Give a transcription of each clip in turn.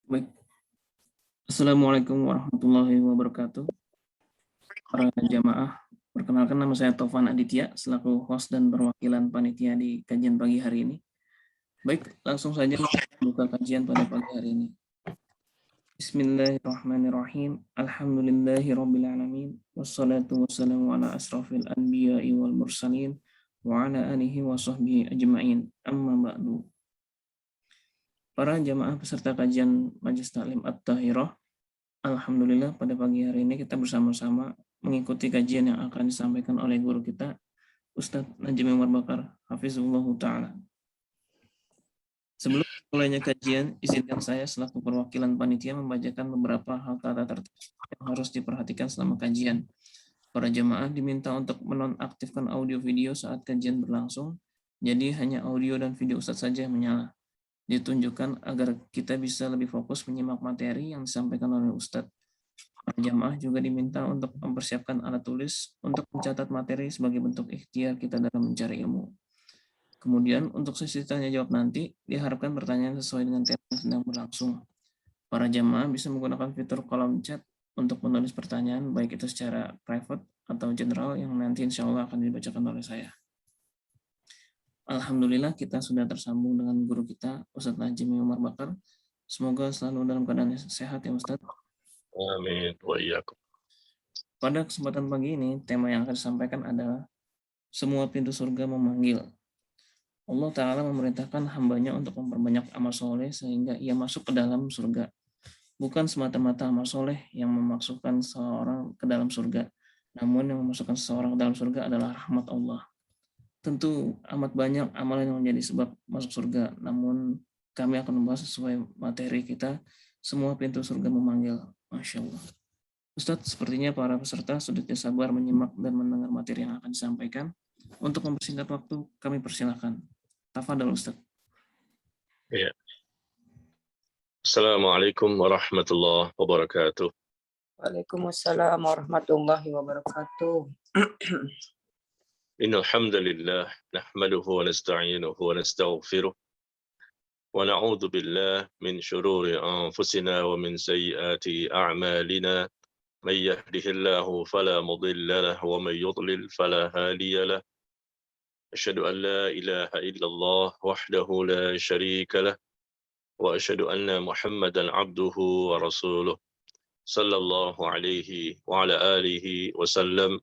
Baik. Assalamualaikum warahmatullahi wabarakatuh. Para jamaah, perkenalkan nama saya Taufan Aditya, selaku host dan perwakilan panitia di kajian pagi hari ini. Baik, langsung saja buka kajian pada pagi hari ini. Bismillahirrahmanirrahim. Alhamdulillahirrabbilalamin. Wassalatu wassalamu ala asrafil anbiya'i wal mursalin wa ala alihi wa sahbihi ajma'in. Amma ba'du. Para jamaah peserta kajian Majelis Taklim At-Tahirah, alhamdulillah pada pagi hari ini kita bersama-sama mengikuti kajian yang akan disampaikan oleh guru kita, Ustadz Najmi Umar Bakar, Hafizullah Ta'ala. Sebelum mulainya kajian, izinkan saya selaku perwakilan panitia membacakan beberapa hal tata tertib yang harus diperhatikan selama kajian. Para jemaah diminta untuk menonaktifkan audio video saat kajian berlangsung, jadi hanya audio dan video Ustadz saja yang menyala. Ditunjukkan agar kita bisa lebih fokus menyimak materi yang disampaikan oleh Ustadz. Para jamaah juga diminta untuk mempersiapkan alat tulis untuk mencatat materi sebagai bentuk ikhtiar kita dalam mencari ilmu. Kemudian untuk sesi tanya jawab nanti diharapkan pertanyaan sesuai dengan tema yang sedang berlangsung. Para jamaah bisa menggunakan fitur kolom chat untuk menulis pertanyaan baik itu secara private atau general yang nanti insya Allah akan dibacakan oleh saya. Alhamdulillah kita sudah tersambung dengan guru kita Ustadz Najmi Umar Bakar. Semoga selalu dalam keadaan sehat ya Ustadz. Amin wa iyyakum. Pada kesempatan pagi ini, tema yang akan disampaikan adalah semua pintu surga memanggil. Allah Ta'ala memerintahkan hambanya untuk memperbanyak amal soleh sehingga ia masuk ke dalam surga. Bukan semata-mata amal soleh yang memasukkan seseorang ke dalam surga, namun yang memasukkan seseorang ke dalam surga adalah rahmat Allah. Tentu amat banyak amalan yang menjadi sebab masuk surga, namun kami akan membahas sesuai materi kita, semua pintu surga memanggil. Masya Allah. Ustadz, sepertinya para peserta sudah tidak sabar menyimak dan mendengar materi yang akan disampaikan. Untuk mempersingkat waktu, kami persilahkan. Tafadhol Ustadz. Ya. Assalamualaikum warahmatullahi wabarakatuh. Waalaikumsalam warahmatullahi wabarakatuh. Innal hamdalillah nahmaduhu wa nasta'inuhu wa nastaghfiruh wa na'udzu billahi min shururi anfusina wa min sayyiati a'malina. May yahdihillahu fala mudilla lahu wa may yudlil fala hadiya lahu. Asyhadu an la ilaha illallah wahdahu la syarika lahu wa asyhadu anna Muhammadan 'abduhu wa rasuluh. Sallallahu alaihi wa ala alihi wa sallam.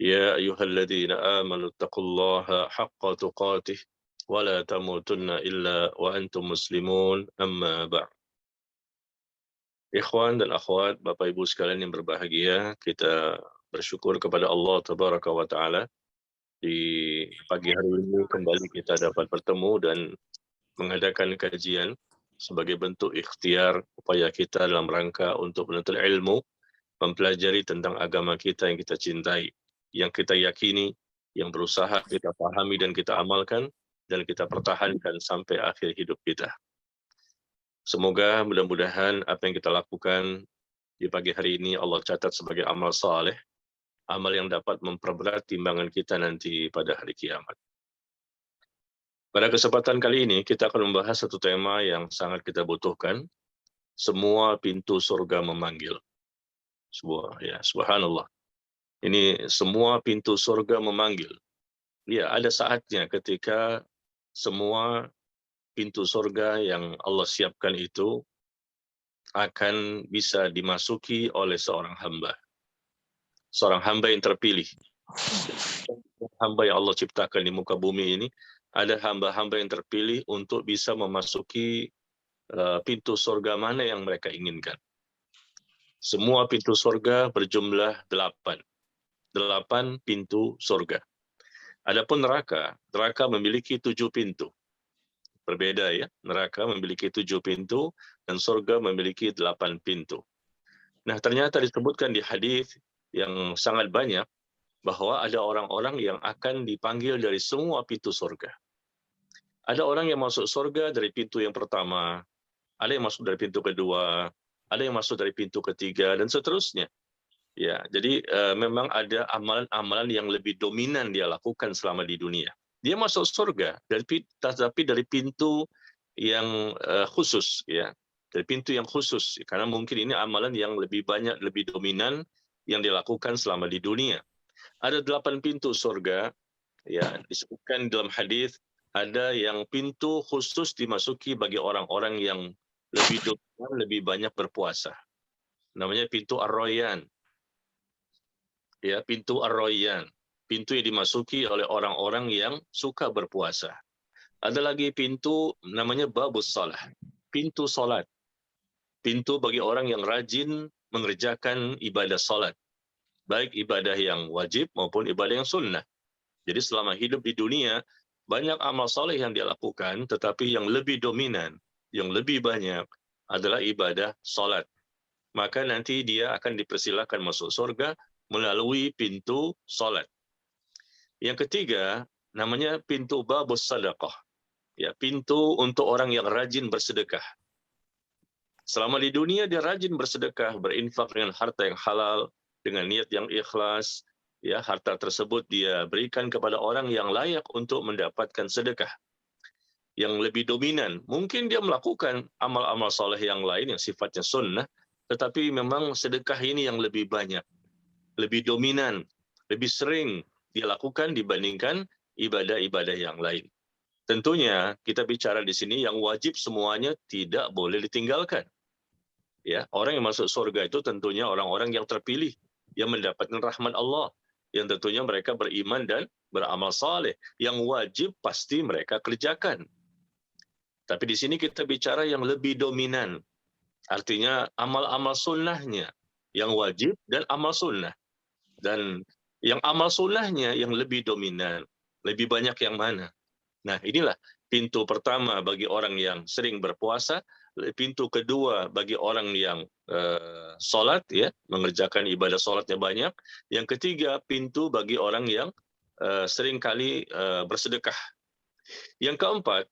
Ya ayyuhalladzina amanu taqullaha haqqa tuqatih wa la tamutunna illa wa antum muslimun, amma ba'd. Ikhwan dan akhwat, Bapak Ibu sekalian yang berbahagia, kita bersyukur kepada Allah tabaraka wa taala di pagi hari ini kembali kita dapat bertemu dan mengadakan kajian sebagai bentuk ikhtiar upaya kita dalam rangka untuk menuntut ilmu, mempelajari tentang agama kita yang kita cintai, yang kita yakini, yang berusaha kita pahami dan kita amalkan, dan kita pertahankan sampai akhir hidup kita. Semoga mudah-mudahan apa yang kita lakukan di pagi hari ini Allah catat sebagai amal saleh, amal yang dapat memperberat timbangan kita nanti pada hari kiamat. Pada kesempatan kali ini kita akan membahas satu tema yang sangat kita butuhkan. Semua pintu surga memanggil. Subhanallah. Ini semua pintu surga memanggil. Ya, ada saatnya ketika semua pintu surga yang Allah siapkan itu akan bisa dimasuki oleh seorang hamba. Seorang hamba yang terpilih. Hamba yang Allah ciptakan di muka bumi ini, ada hamba-hamba yang terpilih untuk bisa memasuki pintu surga mana yang mereka inginkan. Semua pintu surga berjumlah 8. 8 pintu surga. Adapun neraka memiliki 7 pintu. Berbeda ya, neraka memiliki 7 pintu dan surga memiliki 8 pintu. Nah, ternyata disebutkan di hadis yang sangat banyak bahwa ada orang-orang yang akan dipanggil dari semua pintu surga. Ada orang yang masuk surga dari pintu yang pertama, ada yang masuk dari pintu kedua, ada yang masuk dari pintu ketiga, dan seterusnya. Ya, jadi memang ada amalan-amalan yang lebih dominan dia lakukan selama di dunia. Dia masuk surga tapi dari pintu yang khusus, ya. dari pintu yang khusus, karena mungkin ini amalan yang lebih banyak, lebih dominan yang dilakukan selama di dunia. Ada 8 pintu surga, ya, disebutkan dalam hadis ada yang pintu khusus dimasuki bagi orang-orang yang lebih dominan, lebih banyak berpuasa. Namanya pintu Ar-Rayyan. Ya, pintu Ar-Rayyan. Pintu yang dimasuki oleh orang-orang yang suka berpuasa. Ada lagi pintu namanya Babus Salah. Pintu salat. Pintu bagi orang yang rajin mengerjakan ibadah salat. Baik ibadah yang wajib maupun ibadah yang sunnah. Jadi selama hidup di dunia, banyak amal soleh yang dia lakukan, tetapi yang lebih dominan, yang lebih banyak adalah ibadah salat. Maka nanti dia akan dipersilakan masuk surga melalui pintu salat. Yang ketiga, namanya pintu Babus Sadaqah. Ya, pintu untuk orang yang rajin bersedekah. Selama di dunia dia rajin bersedekah, berinfak dengan harta yang halal, dengan niat yang ikhlas, ya, harta tersebut dia berikan kepada orang yang layak untuk mendapatkan sedekah. Yang lebih dominan, mungkin dia melakukan amal-amal soleh yang lain yang sifatnya sunnah, tetapi memang sedekah ini yang lebih banyak, lebih dominan, lebih sering dia lakukan dibandingkan ibadah-ibadah yang lain. Tentunya kita bicara di sini yang wajib semuanya tidak boleh ditinggalkan. Ya, orang yang masuk surga itu tentunya orang-orang yang terpilih, yang mendapatkan rahmat Allah, yang tentunya mereka beriman dan beramal saleh. Yang wajib pasti mereka kerjakan. Tapi di sini kita bicara yang lebih dominan. Artinya amal-amal sunnahnya yang wajib dan amal sunnah. Dan yang amal sunnahnya yang lebih dominan, lebih banyak yang mana? Nah, inilah pintu pertama bagi orang yang sering berpuasa, pintu kedua bagi orang yang sholat, ya, mengerjakan ibadah sholatnya banyak. Yang ketiga, pintu bagi orang yang sering kali bersedekah. Yang keempat,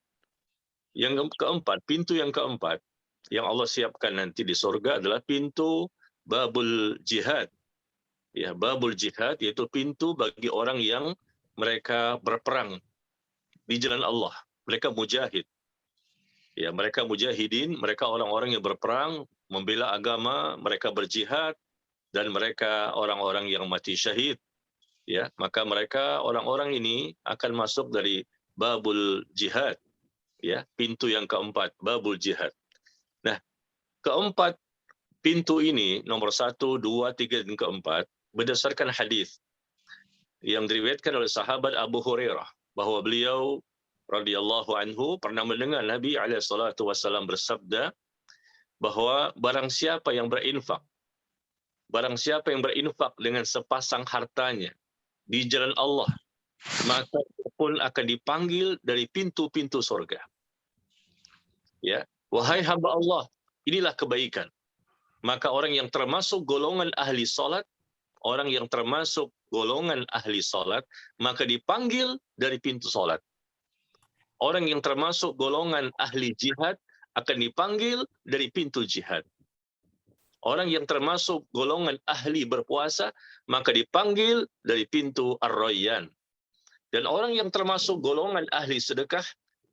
pintu yang keempat yang Allah siapkan nanti di surga adalah pintu babul jihad. Ya, babul jihad yaitu pintu bagi orang yang mereka berperang di jalan Allah. Mereka mujahid. Ya, mereka mujahidin, mereka orang-orang yang berperang, membela agama, mereka berjihad, dan mereka orang-orang yang mati syahid. Ya, maka mereka orang-orang ini akan masuk dari babul jihad. Ya, pintu yang keempat, babul jihad. Nah, keempat pintu ini, nomor 1, 2, 3, dan keempat, berdasarkan hadis yang diriwayatkan oleh sahabat Abu Hurairah, bahwa beliau radhiyallahu anhu pernah mendengar Nabi SAW bersabda bahwa barang siapa yang berinfak dengan sepasang hartanya di jalan Allah, maka pun akan dipanggil dari pintu-pintu surga. Ya, wahai hamba Allah, inilah kebaikan. Maka orang yang termasuk golongan ahli salat, maka dipanggil dari pintu salat. Orang yang termasuk golongan ahli jihad akan dipanggil dari pintu jihad. Orang yang termasuk golongan ahli berpuasa, maka dipanggil dari pintu Ar-Rayyan. Dan orang yang termasuk golongan ahli sedekah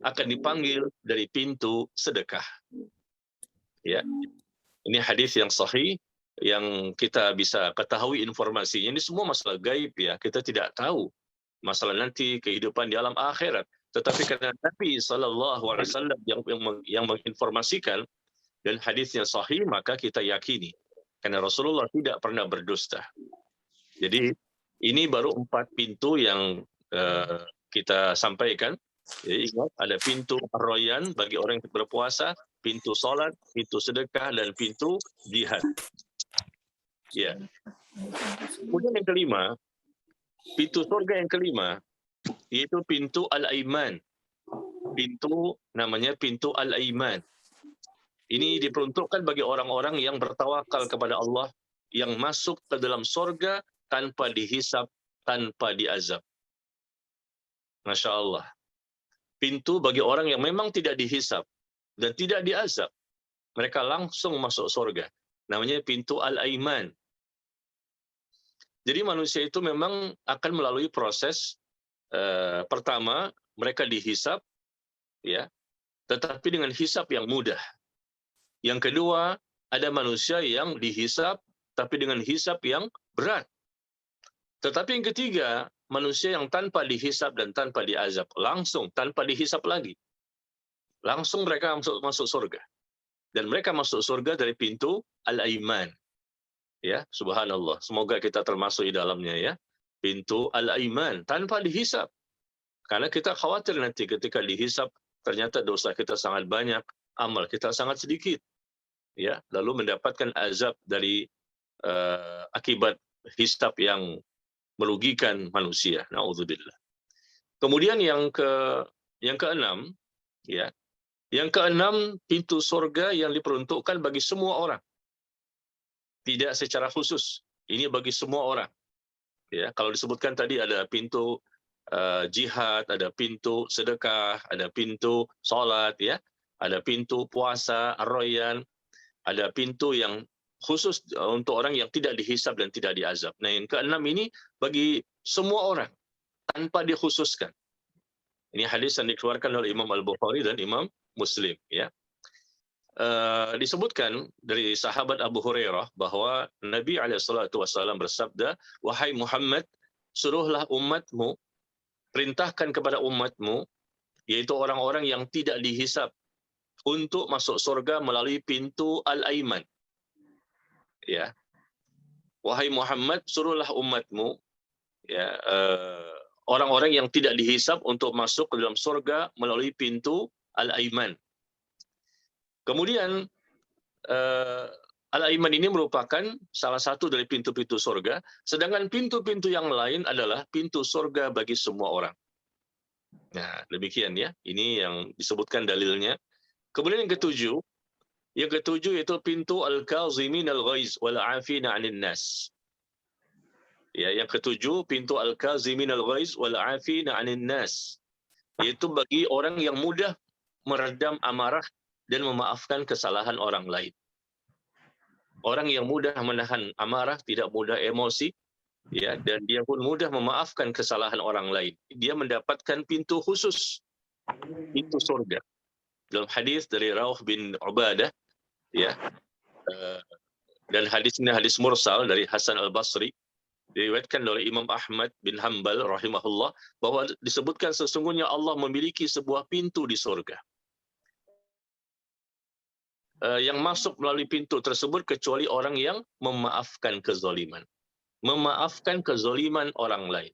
akan dipanggil dari pintu sedekah. Ya. Ini hadis yang sahih yang kita bisa ketahui informasinya. Ini semua masalah gaib, ya. Kita tidak tahu masalah nanti kehidupan di alam akhirat. Tetapi karena Nabi SAW yang menginformasikan dan hadisnya sahih, maka kita yakini. Karena Rasulullah tidak pernah berdusta. Jadi ini baru 4 pintu yang kita sampaikan. Jadi ingat, ada pintu Ar-Rayyan bagi orang yang berpuasa, pintu salat, pintu sedekah, dan pintu jihad. Ya. Kemudian yang kelima, pintu surga yang kelima, yaitu pintu Al-Aiman. Pintu namanya pintu Al-Aiman. Ini diperuntukkan bagi orang-orang yang bertawakal kepada Allah, yang masuk ke dalam surga tanpa dihisab, tanpa diazab. Masya Allah. Pintu bagi orang yang memang tidak dihisab dan tidak diazab. Mereka langsung masuk surga. Namanya pintu Al-Aiman. Jadi manusia itu memang akan melalui proses pertama, mereka dihisab, ya, tetapi dengan hisab yang mudah. Yang kedua, ada manusia yang dihisab tapi dengan hisab yang berat. Tetapi yang ketiga, manusia yang tanpa dihisab dan tanpa diazab, langsung tanpa dihisab lagi. Langsung mereka masuk surga. Dan mereka masuk surga dari pintu Al-Aiman. Ya, subhanallah. Semoga kita termasuk di dalamnya ya. Pintu Al-Aiman tanpa dihisab. Karena kita khawatir nanti ketika dihisab ternyata dosa kita sangat banyak, amal kita sangat sedikit. Ya, lalu mendapatkan azab dari akibat hisab yang merugikan manusia. Nauzubillah. Kemudian yang keenam, ya. Yang keenam, pintu surga yang diperuntukkan bagi semua orang. Tidak secara khusus. Ini bagi semua orang. Ya, kalau disebutkan tadi ada pintu jihad, ada pintu sedekah, ada pintu salat, ya, ada pintu puasa, ar-rayyan, ada pintu yang khusus untuk orang yang tidak dihisab dan tidak diazab. Nah, yang keenam ini bagi semua orang tanpa dikhususkan. Ini hadis yang dikeluarkan oleh Imam Al-Bukhari dan Imam Muslim. Ya, disebutkan dari sahabat Abu Hurairah bahwa Nabi SAW bersabda, wahai Muhammad, suruhlah umatmu, perintahkan kepada umatmu, yaitu orang-orang yang tidak dihisab, untuk masuk surga melalui pintu Al-Aiman. Ya, wahai Muhammad, suruhlah umatmu, ya, orang-orang yang tidak dihisab untuk masuk ke dalam surga melalui pintu Al-Aiman. Kemudian Al-Aiman ini merupakan salah satu dari pintu-pintu surga, sedangkan pintu-pintu yang lain adalah pintu surga bagi semua orang. Nah, demikian ya. Ini yang disebutkan dalilnya. Kemudian yang ketujuh itu pintu al-kazimin al-ghaiz wal 'afina 'anil nas. Ya, yang ketujuh pintu al-kazimin al-ghaiz wal 'afina 'anil nas. Yaitu bagi orang yang mudah meredam amarah dan memaafkan kesalahan orang lain. Orang yang mudah menahan amarah, tidak mudah emosi, ya, dan dia pun mudah memaafkan kesalahan orang lain. Dia mendapatkan pintu khusus, pintu surga. Dalam hadis dari Rauh bin Ubadah, ya, dan hadis ini hadis mursal dari Hasan al-Basri, diriwayatkan oleh Imam Ahmad bin Hanbal rahimahullah, bahwa disebutkan sesungguhnya Allah memiliki sebuah pintu di surga. Yang masuk melalui pintu tersebut kecuali orang yang memaafkan kezaliman. Memaafkan kezaliman orang lain.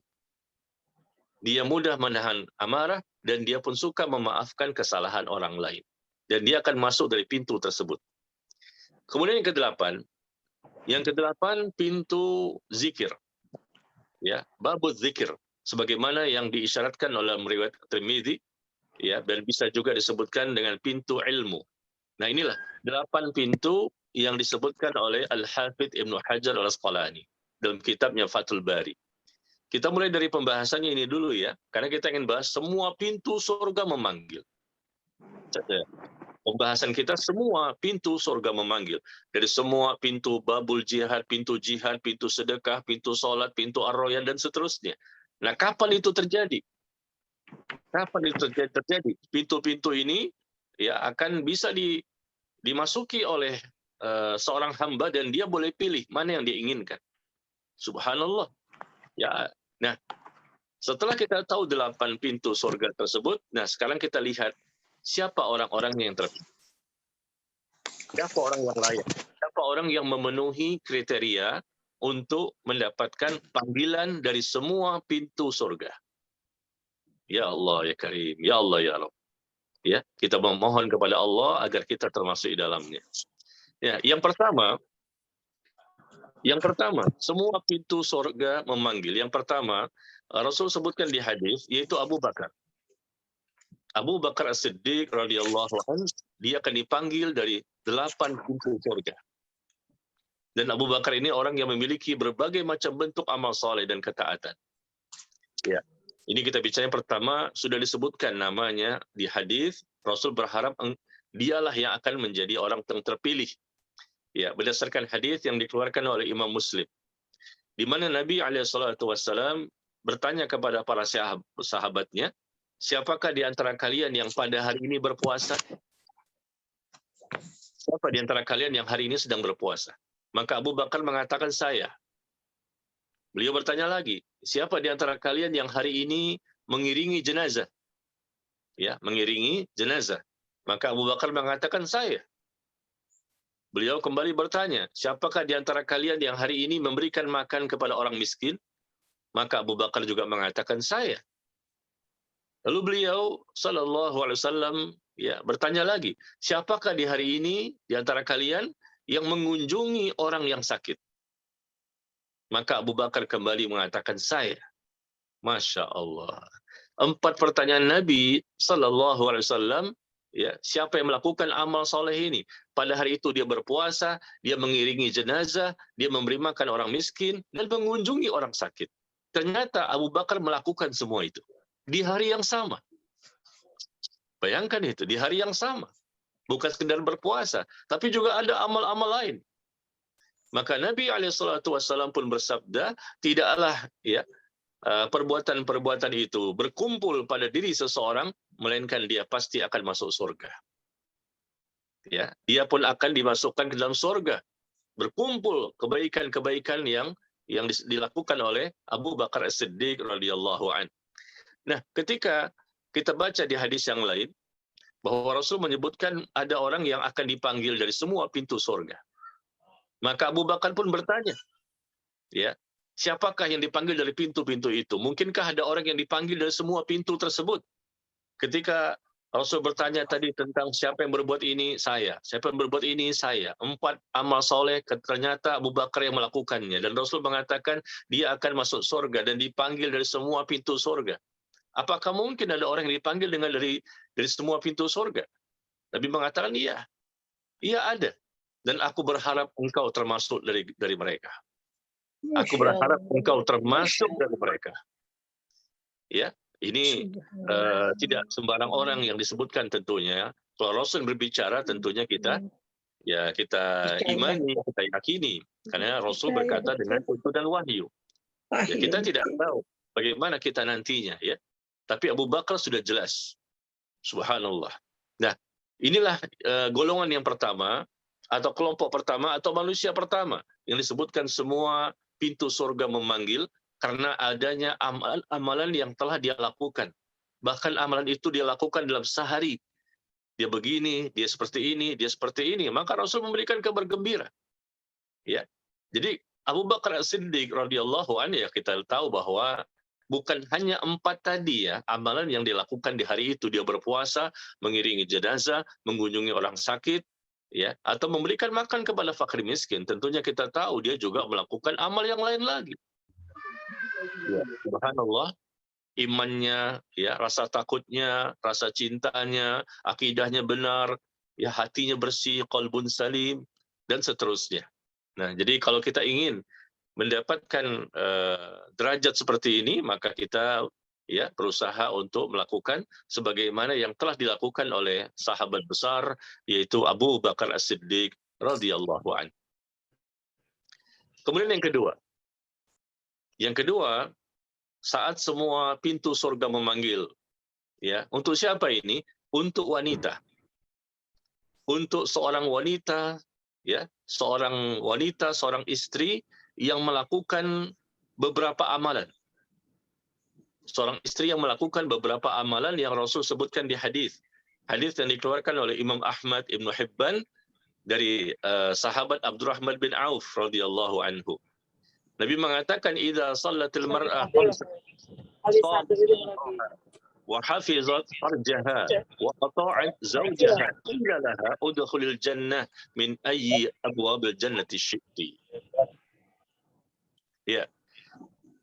Dia mudah menahan amarah dan dia pun suka memaafkan kesalahan orang lain. Dan dia akan masuk dari pintu tersebut. Kemudian yang kedelapan pintu zikir. Ya, babul zikir, sebagaimana yang diisyaratkan oleh riwayat Tirmidzi, ya, dan bisa juga disebutkan dengan pintu ilmu. Nah, inilah 8 pintu yang disebutkan oleh Al-Hafidz Ibnu Hajar Al-Asqalani dalam kitabnya Fathul Bari. Kita mulai dari pembahasannya ini dulu ya, karena kita ingin bahas semua pintu surga memanggil. Pembahasan kita semua pintu surga memanggil. Dari semua pintu babul jihad, pintu sedekah, pintu sholat, pintu ar-rayyan, dan seterusnya. Nah, kapan itu terjadi? Kapan itu terjadi? Pintu-pintu ini ya akan bisa dimasuki oleh seorang hamba dan dia boleh pilih mana yang dia inginkan. Subhanallah. Ya, nah, setelah kita tahu 8 pintu surga tersebut, nah sekarang kita lihat siapa orang-orang yang terpilih. Siapa orang yang layak? Siapa orang yang memenuhi kriteria untuk mendapatkan panggilan dari semua pintu surga? Ya Allah ya Karim, ya Allah ya Rabb. Ya, kita memohon kepada Allah agar kita termasuk di dalamnya. Ya, yang pertama, semua pintu surga memanggil. Yang pertama, Rasul sebutkan di hadis, yaitu Abu Bakar. Abu Bakar As-Siddiq radhiyallahu anhu, dia akan dipanggil dari 8 pintu surga. Dan Abu Bakar ini orang yang memiliki berbagai macam bentuk amal saleh dan ketaatan. Ya. Ini kita bicara yang pertama, sudah disebutkan namanya di hadis. Rasul berharap dialah yang akan menjadi orang yang terpilih. Ya, berdasarkan hadis yang dikeluarkan oleh Imam Muslim, di mana Nabi SAW bertanya kepada para sahabatnya, siapakah di antara kalian yang pada hari ini berpuasa? siapa di antara kalian yang hari ini sedang berpuasa? Maka Abu Bakar mengatakan saya. Beliau bertanya lagi, siapa di antara kalian yang hari ini mengiringi jenazah? Ya, mengiringi jenazah. Maka Abu Bakar mengatakan saya. Beliau kembali bertanya, siapakah di antara kalian yang hari ini memberikan makan kepada orang miskin? Maka Abu Bakar juga mengatakan saya. Lalu beliau sallallahu alaihi wasallam ya bertanya lagi, siapakah di hari ini di antara kalian yang mengunjungi orang yang sakit? Maka Abu Bakar kembali mengatakan saya. Masya Allah. 4 pertanyaan Nabi sallallahu alaihi wasallam, ya, siapa yang melakukan amal soleh ini? Pada hari itu dia berpuasa, dia mengiringi jenazah, dia memberi makan orang miskin, dan mengunjungi orang sakit. Ternyata Abu Bakar melakukan semua itu di hari yang sama. Bayangkan itu, di hari yang sama. Bukan sekedar berpuasa, tapi juga ada amal-amal lain. Maka Nabi SAW pun bersabda, tidaklah ya perbuatan-perbuatan itu berkumpul pada diri seseorang, melainkan dia pasti akan masuk surga. Ya, dia pun akan dimasukkan ke dalam surga. Berkumpul kebaikan-kebaikan yang dilakukan oleh Abu Bakar As-Siddiq radhiyallahu an. Nah, ketika kita baca di hadis yang lain bahwa Rasul menyebutkan ada orang yang akan dipanggil dari semua pintu surga. Maka Abu Bakar pun bertanya, ya, siapakah yang dipanggil dari pintu-pintu itu? Mungkinkah ada orang yang dipanggil dari semua pintu tersebut? Ketika Rasul bertanya tadi tentang siapa yang berbuat ini, saya. Siapa yang berbuat ini, saya. 4 amal soleh, ternyata Abu Bakar yang melakukannya. Dan Rasul mengatakan dia akan masuk surga dan dipanggil dari semua pintu surga. Apakah mungkin ada orang yang dipanggil dengan dari semua pintu surga? Nabi mengatakan iya. Iya ada. Dan aku berharap engkau termasuk dari mereka. Aku berharap engkau termasuk dari mereka. Ya, ini tidak sembarang orang yang disebutkan tentunya. Kalau Rasul berbicara tentunya kita imani, kita yakini. Karena Rasul berkata dengan tuntunan wahyu. Ya, kita tidak tahu bagaimana kita nantinya, ya. Tapi Abu Bakar sudah jelas. Subhanallah. Nah, inilah golongan yang pertama, atau kelompok pertama, atau manusia pertama yang disebutkan semua pintu surga memanggil karena adanya amalan yang telah dia lakukan. Bahkan amalan itu dia lakukan dalam sehari. Dia begini, dia seperti ini, dia seperti ini. Maka Rasul memberikan kabar gembira. Ya. Jadi Abu Bakar As-Siddiq radhiyallahu anhu, ya, kita tahu bahwa bukan hanya 4 tadi ya amalan yang dilakukan di hari itu. Dia berpuasa, mengiringi jenazah, mengunjungi orang sakit, ya, atau memberikan makan kepada fakir miskin. Tentunya kita tahu dia juga melakukan amal yang lain lagi. Ya, subhanallah, imannya, ya, rasa takutnya, rasa cintanya, akidahnya benar, ya, hatinya bersih, qalbun salim, dan seterusnya. Nah, jadi kalau kita ingin mendapatkan derajat seperti ini, maka kita ya berusaha untuk melakukan sebagaimana yang telah dilakukan oleh sahabat besar, yaitu Abu Bakar As-Siddiq radhiyallahu anhu. Kemudian yang kedua, saat semua pintu surga memanggil, ya, untuk siapa ini? Untuk wanita. Untuk seorang wanita, ya, seorang istri yang melakukan beberapa amalan. Seorang istri yang melakukan beberapa amalan yang Rasul sebutkan di hadis. Hadis yang dikeluarkan oleh Imam Ahmad Ibn Hibban dari sahabat Abdurrahman bin Auf radhiyallahu anhu. Nabi mengatakan, "Idza shallatil mar'ah wa hafizat farjaha wa ata'at zawjaha qila laha udkhulil jannah min ayyi abwabil jannati syi'ti." Ya.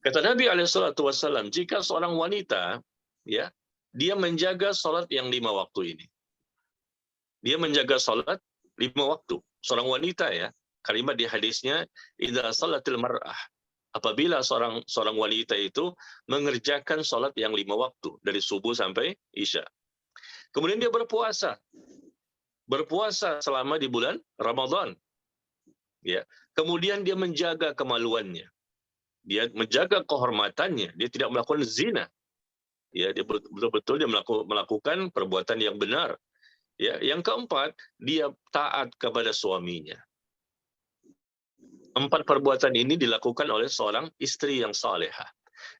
Kata Nabi SAW, jika seorang wanita, ya, dia menjaga salat yang 5 waktu ini. Dia menjaga salat 5 waktu. Seorang wanita, ya, kalimat di hadisnya, idza salatil mar'ah. Apabila seorang wanita itu mengerjakan salat yang 5 waktu dari subuh sampai isya. Kemudian dia berpuasa. Berpuasa selama di bulan Ramadan. Ya. Kemudian dia menjaga kemaluannya. Dia menjaga kehormatannya, dia tidak melakukan zina. Ya, dia betul-betul dia melakukan perbuatan yang benar. Ya, yang keempat, dia taat kepada suaminya. 4 perbuatan ini dilakukan oleh seorang istri yang salehah.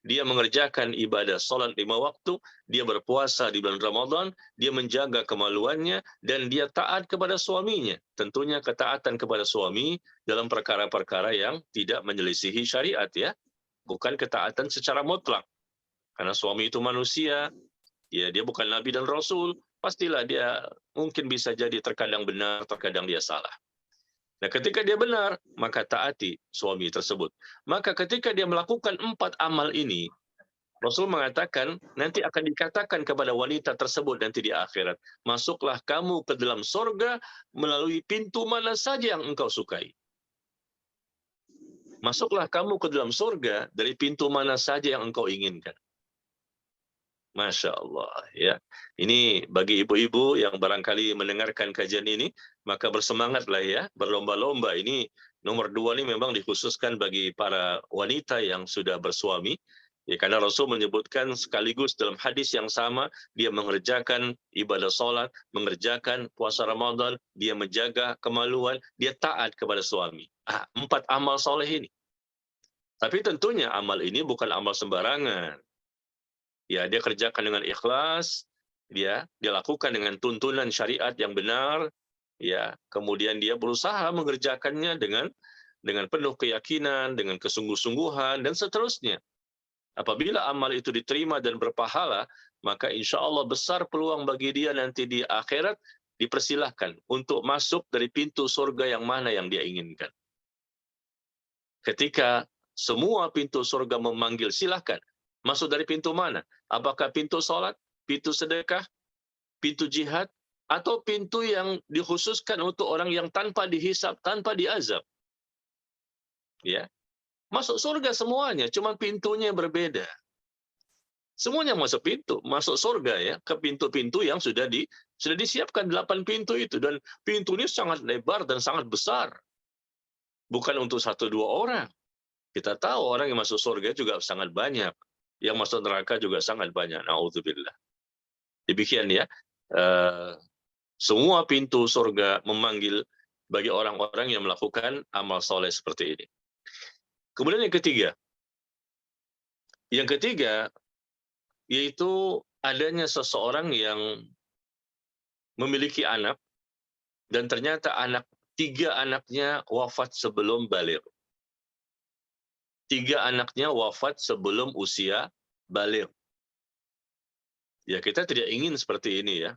Dia mengerjakan ibadah salat 5 waktu, dia berpuasa di bulan Ramadan, dia menjaga kemaluannya, dan dia taat kepada suaminya. Tentunya ketaatan kepada suami dalam perkara-perkara yang tidak menyelisihi syariat, ya. Bukan ketaatan secara mutlak. Karena suami itu manusia, ya, dia bukan nabi dan rasul, pastilah dia mungkin bisa jadi terkadang benar, terkadang dia salah. Nah, ketika dia benar, maka taati suami tersebut. Maka ketika dia melakukan 4 amal ini, Rasul mengatakan, nanti akan dikatakan kepada wanita tersebut nanti di akhirat, masuklah kamu ke dalam surga melalui pintu mana saja yang engkau sukai. Masuklah kamu ke dalam surga dari pintu mana saja yang engkau inginkan. Masya Allah, ya. Ini bagi ibu-ibu yang barangkali mendengarkan kajian ini, maka bersemangatlah ya, berlomba-lomba. Ini nomor 2 ini memang dikhususkan bagi para wanita yang sudah bersuami. Ya, karena Rasul menyebutkan sekaligus dalam hadis yang sama, dia mengerjakan ibadah salat, mengerjakan puasa Ramadan, dia menjaga kemaluan, dia taat kepada suami. 4 amal soleh ini. Tapi tentunya amal ini bukan amal sembarangan. Ya, dia kerjakan dengan ikhlas, dia lakukan dengan tuntunan syariat yang benar, ya. Kemudian dia berusaha mengerjakannya dengan penuh keyakinan, dengan kesungguh-sungguhan dan seterusnya. Apabila amal itu diterima dan berpahala, maka insya Allah besar peluang bagi dia nanti di akhirat dipersilahkan untuk masuk dari pintu surga yang mana yang dia inginkan. Ketika semua pintu surga memanggil, silahkan. Masuk dari pintu mana? Apakah pintu sholat, pintu sedekah, pintu jihad, atau pintu yang dikhususkan untuk orang yang tanpa dihisab, tanpa diazab? Ya, masuk surga semuanya, cuma pintunya berbeda. Semuanya masuk pintu, masuk surga ya, ke pintu-pintu yang sudah disiapkan 8 pintu itu, dan pintu ini sangat lebar dan sangat besar. Bukan untuk 1-2 orang. Kita tahu orang yang masuk surga juga sangat banyak. Yang masuk neraka juga sangat banyak. Na'udzubillah. Demikian ya. Semua pintu surga memanggil bagi orang-orang yang melakukan amal soleh seperti ini. Kemudian yang ketiga. Yang ketiga, yaitu adanya seseorang yang memiliki anak, dan ternyata 3 anaknya wafat sebelum baligh. 3 anaknya wafat sebelum usia baligh. Ya, kita tidak ingin seperti ini ya.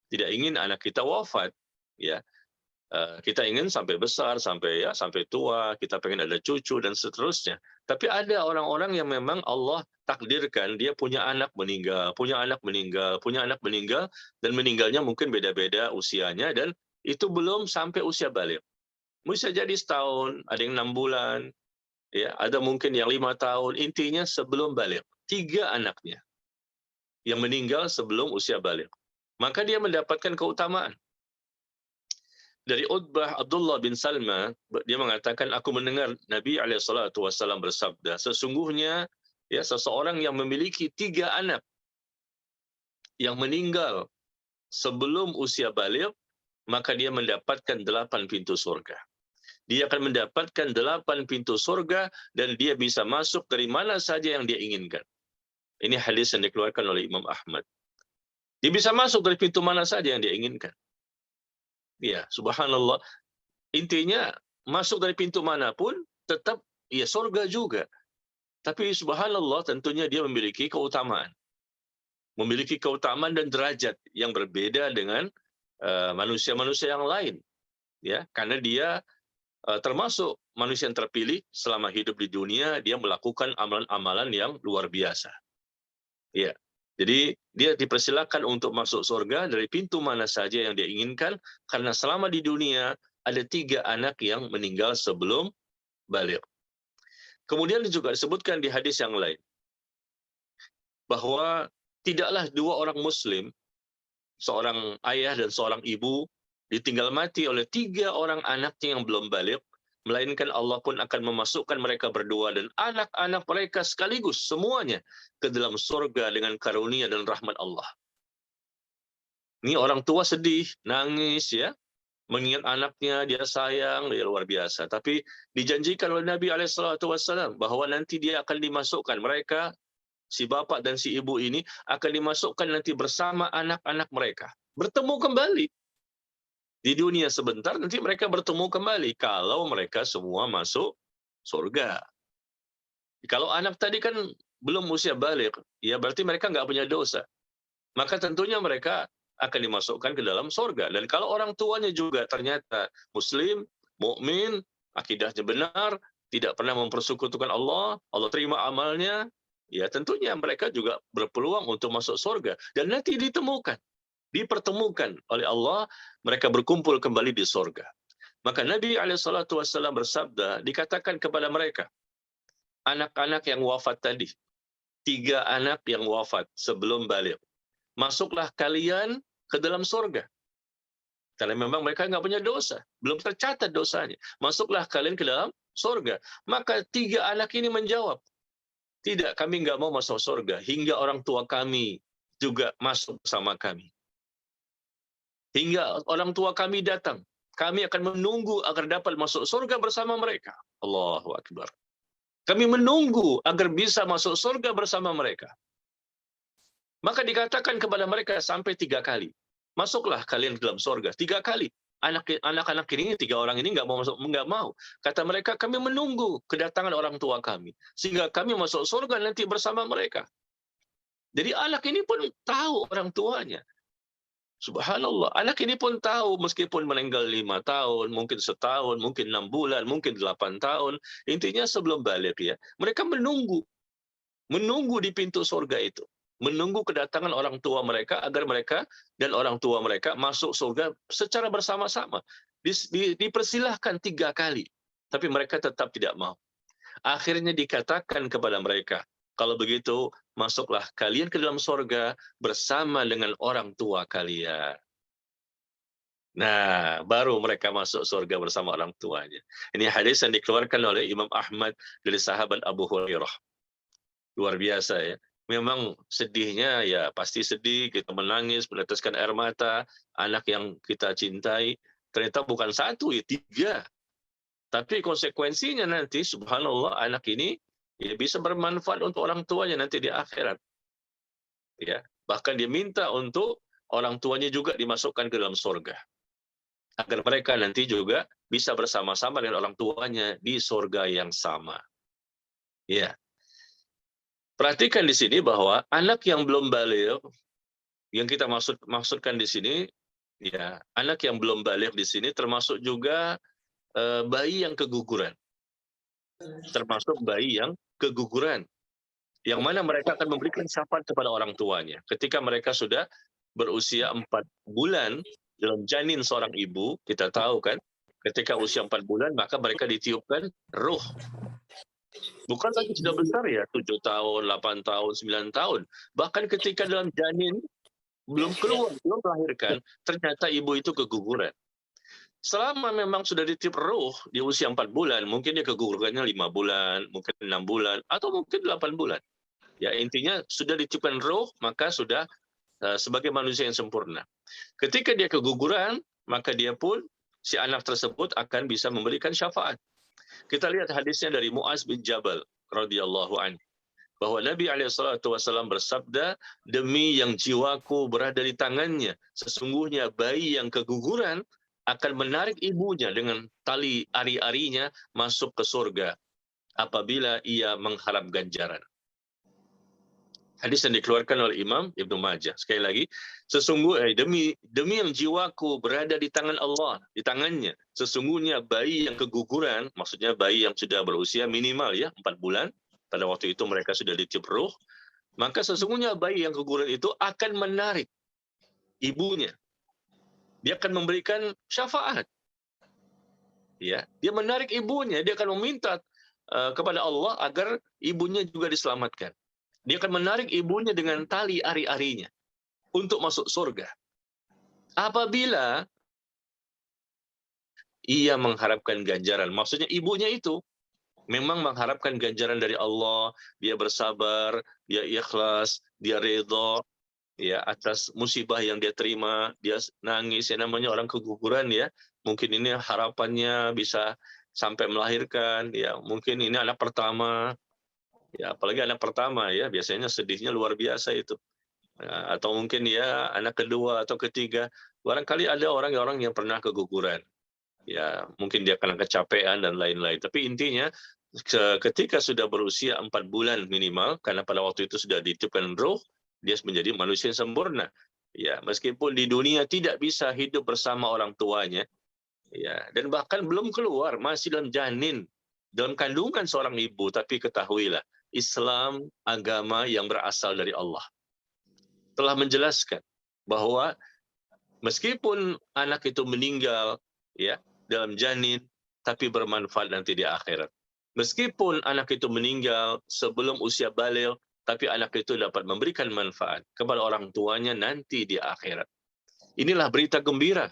Tidak ingin anak kita wafat, ya. Kita ingin sampai besar, sampai tua, kita pengen ada cucu dan seterusnya. Tapi ada orang-orang yang memang Allah takdirkan dia punya anak meninggal, dan meninggalnya mungkin beda-beda usianya, dan itu belum sampai usia baligh. Bisa jadi setahun, ada yang 6 bulan, ya, ada mungkin yang 5 tahun, intinya sebelum baligh. 3 anaknya yang meninggal sebelum usia baligh. Maka dia mendapatkan keutamaan. Dari Utbah Abdullah bin Salma, dia mengatakan, aku mendengar Nabi SAW bersabda, sesungguhnya ya, seseorang yang memiliki 3 anak yang meninggal sebelum usia baligh, maka dia mendapatkan 8 pintu surga. Dia akan mendapatkan 8 pintu surga, dan dia bisa masuk dari mana saja yang dia inginkan. Ini hadis yang dikeluarkan oleh Imam Ahmad. Dia bisa masuk dari pintu mana saja yang dia inginkan. Ya, subhanallah. Intinya, masuk dari pintu manapun, tetap ya surga juga. Tapi subhanallah, tentunya dia memiliki keutamaan. Memiliki keutamaan dan derajat yang berbeda dengan manusia-manusia yang lain. Ya, karena dia termasuk manusia yang terpilih selama hidup di dunia, dia melakukan amalan-amalan yang luar biasa. Ya. Jadi dia dipersilakan untuk masuk surga dari pintu mana saja yang dia inginkan, karena selama di dunia ada 3 anak yang meninggal sebelum baligh. Kemudian juga disebutkan di hadis yang lain bahwa tidaklah 2 orang muslim, seorang ayah dan seorang ibu, ditinggal mati oleh 3 orang anaknya yang belum baligh, melainkan Allah pun akan memasukkan mereka berdua dan anak-anak mereka sekaligus semuanya ke dalam surga dengan karunia dan rahmat Allah. Ini orang tua sedih, nangis ya, mengingat anaknya, dia sayang, dia luar biasa. Tapi dijanjikan oleh Nabi SAW bahwa nanti dia akan dimasukkan, mereka, si bapak dan si ibu ini akan dimasukkan nanti bersama anak-anak mereka. Bertemu kembali. Di dunia sebentar, nanti mereka bertemu kembali kalau mereka semua masuk surga. Kalau anak tadi kan belum usia balik, ya berarti mereka nggak punya dosa. Maka tentunya mereka akan dimasukkan ke dalam surga. Dan kalau orang tuanya juga ternyata muslim, mukmin, akidahnya benar, tidak pernah mempersekutukan Allah, Allah terima amalnya, ya tentunya mereka juga berpeluang untuk masuk surga. Dan nanti dipertemukan oleh Allah, mereka berkumpul kembali di surga. Maka Nabi SAW bersabda, dikatakan kepada mereka, anak-anak yang wafat tadi, 3 anak yang wafat sebelum balik, masuklah kalian ke dalam surga. Karena memang mereka nggak punya dosa, belum tercatat dosanya. Masuklah kalian ke dalam surga. Maka 3 anak ini menjawab, tidak, kami nggak mau masuk surga, hingga orang tua kami juga masuk bersama kami. Hingga orang tua kami datang, kami akan menunggu agar dapat masuk surga bersama mereka. Allahu Akbar. Kami menunggu agar bisa masuk surga bersama mereka. Maka dikatakan kepada mereka sampai 3 kali. Masuklah kalian ke dalam surga. 3 kali. Anak-anak ini, 3 orang ini nggak mau masuk, nggak mau. Kata mereka, kami menunggu kedatangan orang tua kami, sehingga kami masuk surga nanti bersama mereka. Jadi anak ini pun tahu orang tuanya. Subhanallah, anak ini pun tahu meskipun meninggal 5 tahun, mungkin setahun, mungkin 6 bulan, mungkin 8 tahun. Intinya sebelum balik ya, mereka menunggu di pintu surga itu. Menunggu kedatangan orang tua mereka agar mereka dan orang tua mereka masuk surga secara bersama-sama. Dipersilahkan 3 kali, tapi mereka tetap tidak mau. Akhirnya dikatakan kepada mereka, kalau begitu, masuklah kalian ke dalam surga bersama dengan orang tua kalian. Nah, baru mereka masuk surga bersama orang tuanya. Ini hadis yang dikeluarkan oleh Imam Ahmad dari sahabat Abu Hurairah. Luar biasa ya. Memang sedihnya ya pasti sedih, kita menangis, meneteskan air mata, anak yang kita cintai, ternyata bukan 1, ya 3. Tapi konsekuensinya nanti, subhanallah, anak ini ya bisa bermanfaat untuk orang tuanya nanti di akhirat. Ya, bahkan dia minta untuk orang tuanya juga dimasukkan ke dalam surga. Agar mereka nanti juga bisa bersama-sama dengan orang tuanya di surga yang sama. Ya. Perhatikan di sini bahwa anak yang belum balik, yang kita maksudkan di sini, ya, anak yang belum balik di sini termasuk juga bayi yang keguguran. Termasuk bayi yang keguguran, yang mana mereka akan memberikan syafaat kepada orang tuanya. Ketika mereka sudah berusia 4 bulan dalam janin seorang ibu, kita tahu kan, ketika usia 4 bulan, maka mereka ditiupkan ruh. Bukan lagi sudah besar ya, 7 tahun, 8 tahun, 9 tahun. Bahkan ketika dalam janin, belum keluar, belum melahirkan, ternyata ibu itu keguguran. Selama memang sudah ditiup ruh di usia 4 bulan, mungkin dia kegugurannya 5 bulan, mungkin 6 bulan, atau mungkin 8 bulan. Ya, intinya sudah ditiupkan ruh, maka sudah sebagai manusia yang sempurna. Ketika dia keguguran, maka dia pun, si anak tersebut akan bisa memberikan syafaat. Kita lihat hadisnya dari Mu'az bin Jabal radhiyallahu anhu, bahwa Nabi SAW bersabda, demi yang jiwaku berada di tangannya, sesungguhnya bayi yang keguguran akan menarik ibunya dengan tali ari-arinya masuk ke surga apabila ia mengharap ganjaran. Hadis yang dikeluarkan oleh Imam Ibnu Majah. Sekali lagi, sesungguhnya demi yang jiwaku berada di tangan Allah, di tangannya, sesungguhnya bayi yang keguguran, maksudnya bayi yang sudah berusia minimal ya 4 bulan, pada waktu itu mereka sudah ditiup ruh, maka sesungguhnya bayi yang keguguran itu akan menarik ibunya. Dia akan memberikan syafaat. Ya, dia menarik ibunya, dia akan meminta kepada Allah agar ibunya juga diselamatkan. Dia akan menarik ibunya dengan tali ari-arinya untuk masuk surga. Apabila ia mengharapkan ganjaran, maksudnya ibunya itu memang mengharapkan ganjaran dari Allah, dia bersabar, dia ikhlas, dia ridha, ya atas musibah yang dia terima, dia nangis, ya namanya orang keguguran ya. Mungkin ini harapannya bisa sampai melahirkan, ya mungkin ini anak pertama, ya apalagi anak pertama ya, biasanya sedihnya luar biasa itu. Atau mungkin ya anak kedua atau ketiga, barangkali ada orang-orang yang pernah keguguran. Ya, mungkin dia karena kecapean dan lain-lain. Tapi intinya ketika sudah berusia 4 bulan minimal, karena pada waktu itu sudah ditiupkan roh, dia menjadi manusia yang sempurna. Ya, meskipun di dunia tidak bisa hidup bersama orang tuanya, ya, dan bahkan belum keluar, masih dalam janin, dalam kandungan seorang ibu, tapi ketahuilah, Islam agama yang berasal dari Allah. Telah menjelaskan bahwa meskipun anak itu meninggal ya dalam janin, tapi bermanfaat nanti di akhirat. Meskipun anak itu meninggal sebelum usia baligh, tapi anak itu dapat memberikan manfaat kepada orang tuanya nanti di akhirat. Inilah berita gembira.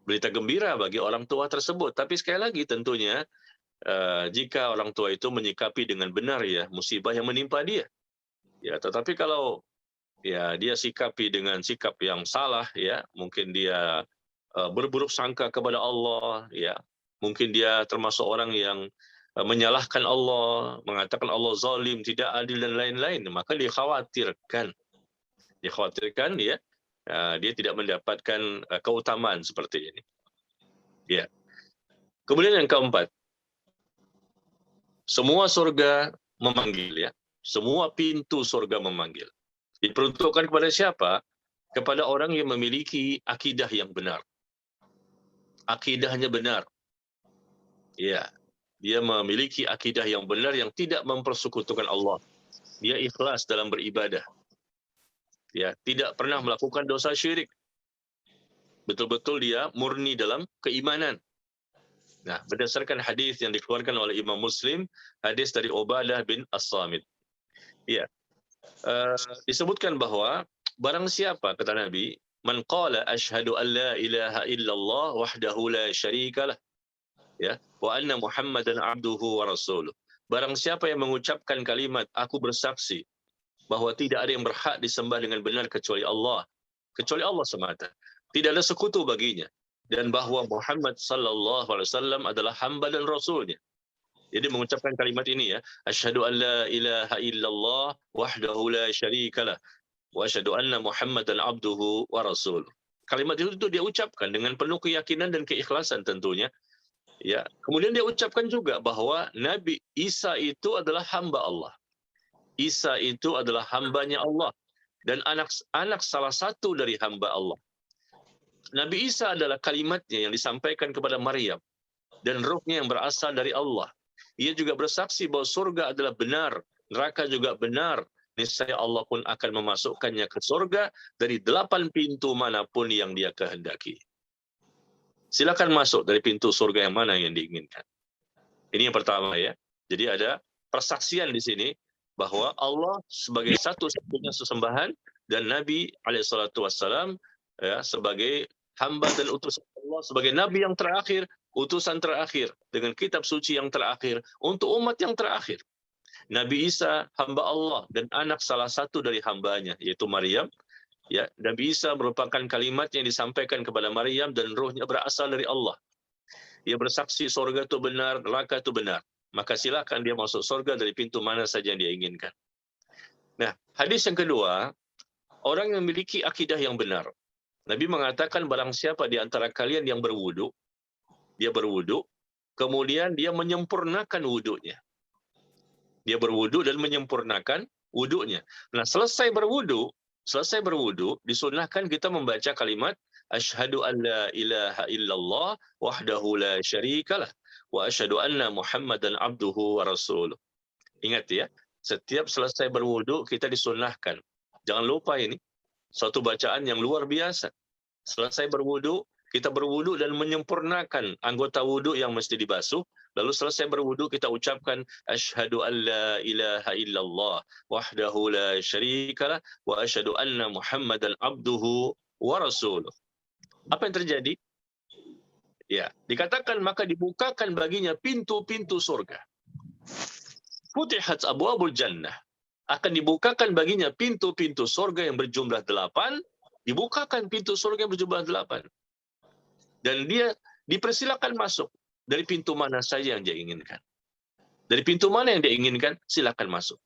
Berita gembira bagi orang tua tersebut. Tapi sekali lagi tentunya jika orang tua itu menyikapi dengan benar ya musibah yang menimpa dia. Ya, tetapi kalau ya dia sikapi dengan sikap yang salah ya, mungkin dia berburuk sangka kepada Allah ya, mungkin dia termasuk orang yang menyalahkan Allah, mengatakan Allah zalim, tidak adil dan lain-lain, maka dikhawatirkan ya, dia tidak mendapatkan keutamaan seperti ini ya. Kemudian yang keempat, semua surga memanggil ya, semua pintu surga memanggil. Diperuntukkan kepada siapa? Kepada orang yang memiliki akidah yang benar. Akidahnya benar. Ya, dia memiliki akidah yang benar yang tidak mempersekutukan Allah. Dia ikhlas dalam beribadah. Ya, tidak pernah melakukan dosa syirik. Betul-betul dia murni dalam keimanan. Nah, berdasarkan hadis yang dikeluarkan oleh Imam Muslim, hadis dari Ubadah bin As-Samit. Ya. Disebutkan bahwa barang siapa, kata Nabi, man qala asyhadu an la ilaha illallah wahdahu la syarikalah ya wa anna muhammadan abduhu wa rasuluh. Barang siapa yang mengucapkan kalimat aku bersaksi bahwa tidak ada yang berhak disembah dengan benar kecuali Allah semata, tidak ada sekutu baginya, dan bahwa Muhammad sallallahu alaihi wasallam adalah hamba dan rasulnya. Jadi mengucapkan kalimat ini ya, asyhadu an la ilaha illallah wahdahu la syarikalah wa asyhadu anna muhammadan abduhu wa rasuluh. Kalimat itu dia ucapkan dengan penuh keyakinan dan keikhlasan tentunya. Ya, kemudian dia ucapkan juga bahwa Nabi Isa itu adalah hamba Allah. Isa itu adalah hambanya Allah dan anak salah satu dari hamba Allah. Nabi Isa adalah kalimatnya yang disampaikan kepada Maryam dan ruhnya yang berasal dari Allah. Ia juga bersaksi bahwa surga adalah benar, neraka juga benar. Niscaya Allah pun akan memasukkannya ke surga dari 8 pintu manapun yang dia kehendaki. Silakan masuk dari pintu surga yang mana yang diinginkan. Ini yang pertama ya. Jadi ada persaksian di sini bahwa Allah sebagai satu-satunya sesembahan dan Nabi alaihissalam ya, sebagai hamba dan utusan Allah, sebagai Nabi yang terakhir, utusan terakhir dengan kitab suci yang terakhir untuk umat yang terakhir. Nabi Isa hamba Allah dan anak salah satu dari hambanya yaitu Maryam. Ya, Nabi Isa merupakan kalimat yang disampaikan kepada Maryam dan ruhnya berasal dari Allah. Dia bersaksi surga itu benar, neraka itu benar. Maka silakan dia masuk surga dari pintu mana saja yang dia inginkan. Nah, hadis yang kedua, orang yang memiliki akidah yang benar. Nabi mengatakan barang siapa di antara kalian yang berwudu, dia berwudu, kemudian dia menyempurnakan wudunya. Dia berwudu dan menyempurnakan wudunya. Nah, selesai berwudu, disunahkan kita membaca kalimat asyhadu an la ilaha illallah wahdahu la syarikalah wa asyhadu anna muhammadan abduhu wa rasuluh. Ingat ya, setiap selesai berwudu kita disunahkan. Jangan lupa ini, suatu bacaan yang luar biasa. Selesai berwudu, kita berwudu dan menyempurnakan anggota wudu yang mesti dibasuh. Lalu selesai berwudu kita ucapkan asyhadu an la ilaha illallah wahdahu la syarikalah wa asyhadu anna muhammadan abduhu wa rasuluh. Apa yang terjadi? Ya, dikatakan maka dibukakan baginya pintu-pintu surga. Futihat abwabul jannah. akan dibukakan baginya pintu-pintu surga yang berjumlah 8, dibukakan pintu surga yang berjumlah 8. Dan dia dipersilakan masuk dari pintu mana saja yang dia inginkan. Dari pintu mana yang dia inginkan, silakan masuk.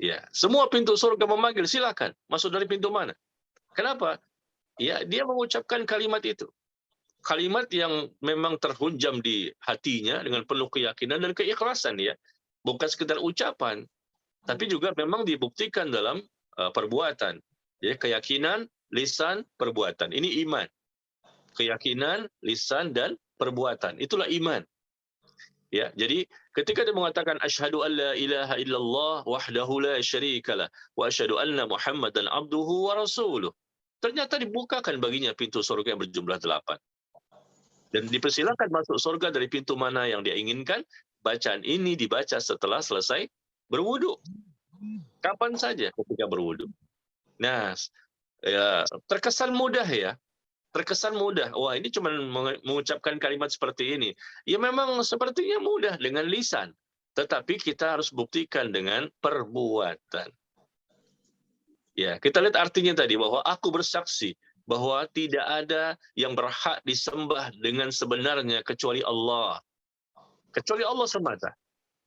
Ya, semua pintu surga memanggil, silakan masuk dari pintu mana. Kenapa? Ya, dia mengucapkan kalimat itu. Kalimat yang memang terhunjam di hatinya dengan penuh keyakinan dan keikhlasan ya. Bukan sekedar ucapan, tapi juga memang dibuktikan dalam perbuatan. Ya, keyakinan, lisan, perbuatan. Ini iman. Keyakinan, lisan dan perbuatan. Itulah iman. Ya, jadi ketika dia mengatakan asyhadu an la ilaha illallah wahdahu la syarikalah wa asyhadu anna Muhammadan abduhu wa rasuluh. Ternyata dibukakan baginya pintu surga yang berjumlah 8. Dan dipersilakan masuk surga dari pintu mana yang dia inginkan. Bacaan ini dibaca setelah selesai berwudu. Kapan saja ketika berwudu. Nah, ya, terkesan mudah ya. Terkesan mudah. Wah, ini cuma mengucapkan kalimat seperti ini. Ya memang sepertinya mudah dengan lisan. Tetapi kita harus buktikan dengan perbuatan. Ya, kita lihat artinya tadi bahwa aku bersaksi bahwa tidak ada yang berhak disembah dengan sebenarnya kecuali Allah. Kecuali Allah semata.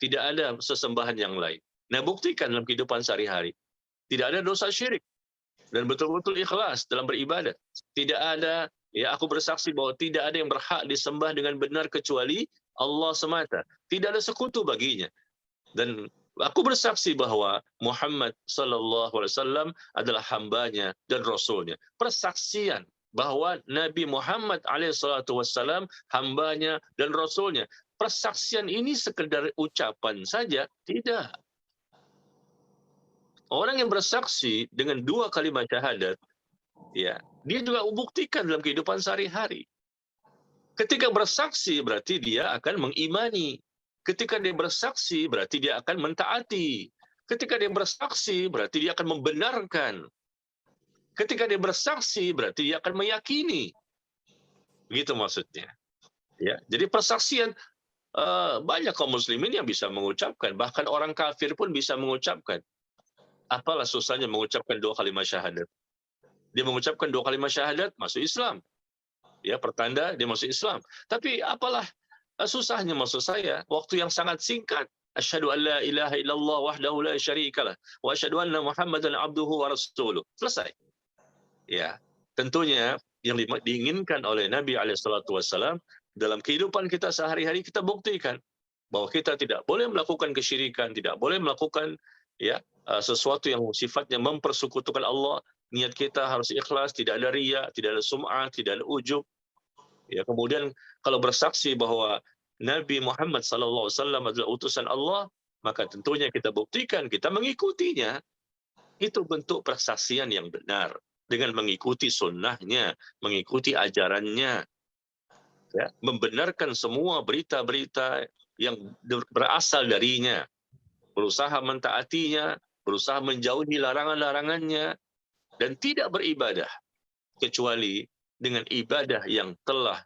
Tidak ada sesembahan yang lain. Nah, buktikan dalam kehidupan sehari-hari. Tidak ada dosa syirik. Dan betul-betul ikhlas dalam beribadah. Tidak ada, ya aku bersaksi bahwa tidak ada yang berhak disembah dengan benar kecuali Allah semata. Tidak ada sekutu baginya. Dan aku bersaksi bahwa Muhammad sallallahu alaihi wasallam adalah hambanya dan rasulnya. Persaksian bahwa Nabi Muhammad alaihi salatu wasallam hambanya dan rasulnya. Persaksian ini sekedar ucapan saja? Tidak. Orang yang bersaksi dengan 2 kalimat syahadat, ya, dia juga membuktikan dalam kehidupan sehari-hari. Ketika bersaksi berarti dia akan mengimani. Ketika dia bersaksi berarti dia akan mentaati. Ketika dia bersaksi berarti dia akan membenarkan. Ketika dia bersaksi berarti dia akan meyakini. Begitu maksudnya. Ya, jadi persaksian banyak kaum muslimin yang bisa mengucapkan, bahkan orang kafir pun bisa mengucapkan. Apalah susahnya mengucapkan 2 kalimat syahadat? Dia mengucapkan 2 kalimat syahadat, masuk Islam. Ya, pertanda dia masuk Islam. Tapi apalah susahnya maksud saya, waktu yang sangat singkat. Asyhadu an la ilaha illallah wahdahu la syarikalah wa asyhadu anna Muhammadan abduhu wa rasuluh. Selesai. Ya, tentunya yang diinginkan oleh Nabi SAW dalam kehidupan kita sehari-hari kita buktikan bahwa kita tidak boleh melakukan kesyirikan, tidak boleh melakukan ya sesuatu yang sifatnya mempersekutukan Allah. Niat kita harus ikhlas, tidak ada riya, tidak ada sum'ah, tidak ada ujub. Ya, kemudian kalau bersaksi bahwa Nabi Muhammad SAW adalah utusan Allah, maka tentunya kita buktikan, kita mengikutinya. Itu bentuk persaksian yang benar. Dengan mengikuti sunnahnya, mengikuti ajarannya. Ya, membenarkan semua berita-berita yang berasal darinya. Berusaha mentaatinya, berusaha menjauhi larangan-larangannya, dan tidak beribadah kecuali dengan ibadah yang telah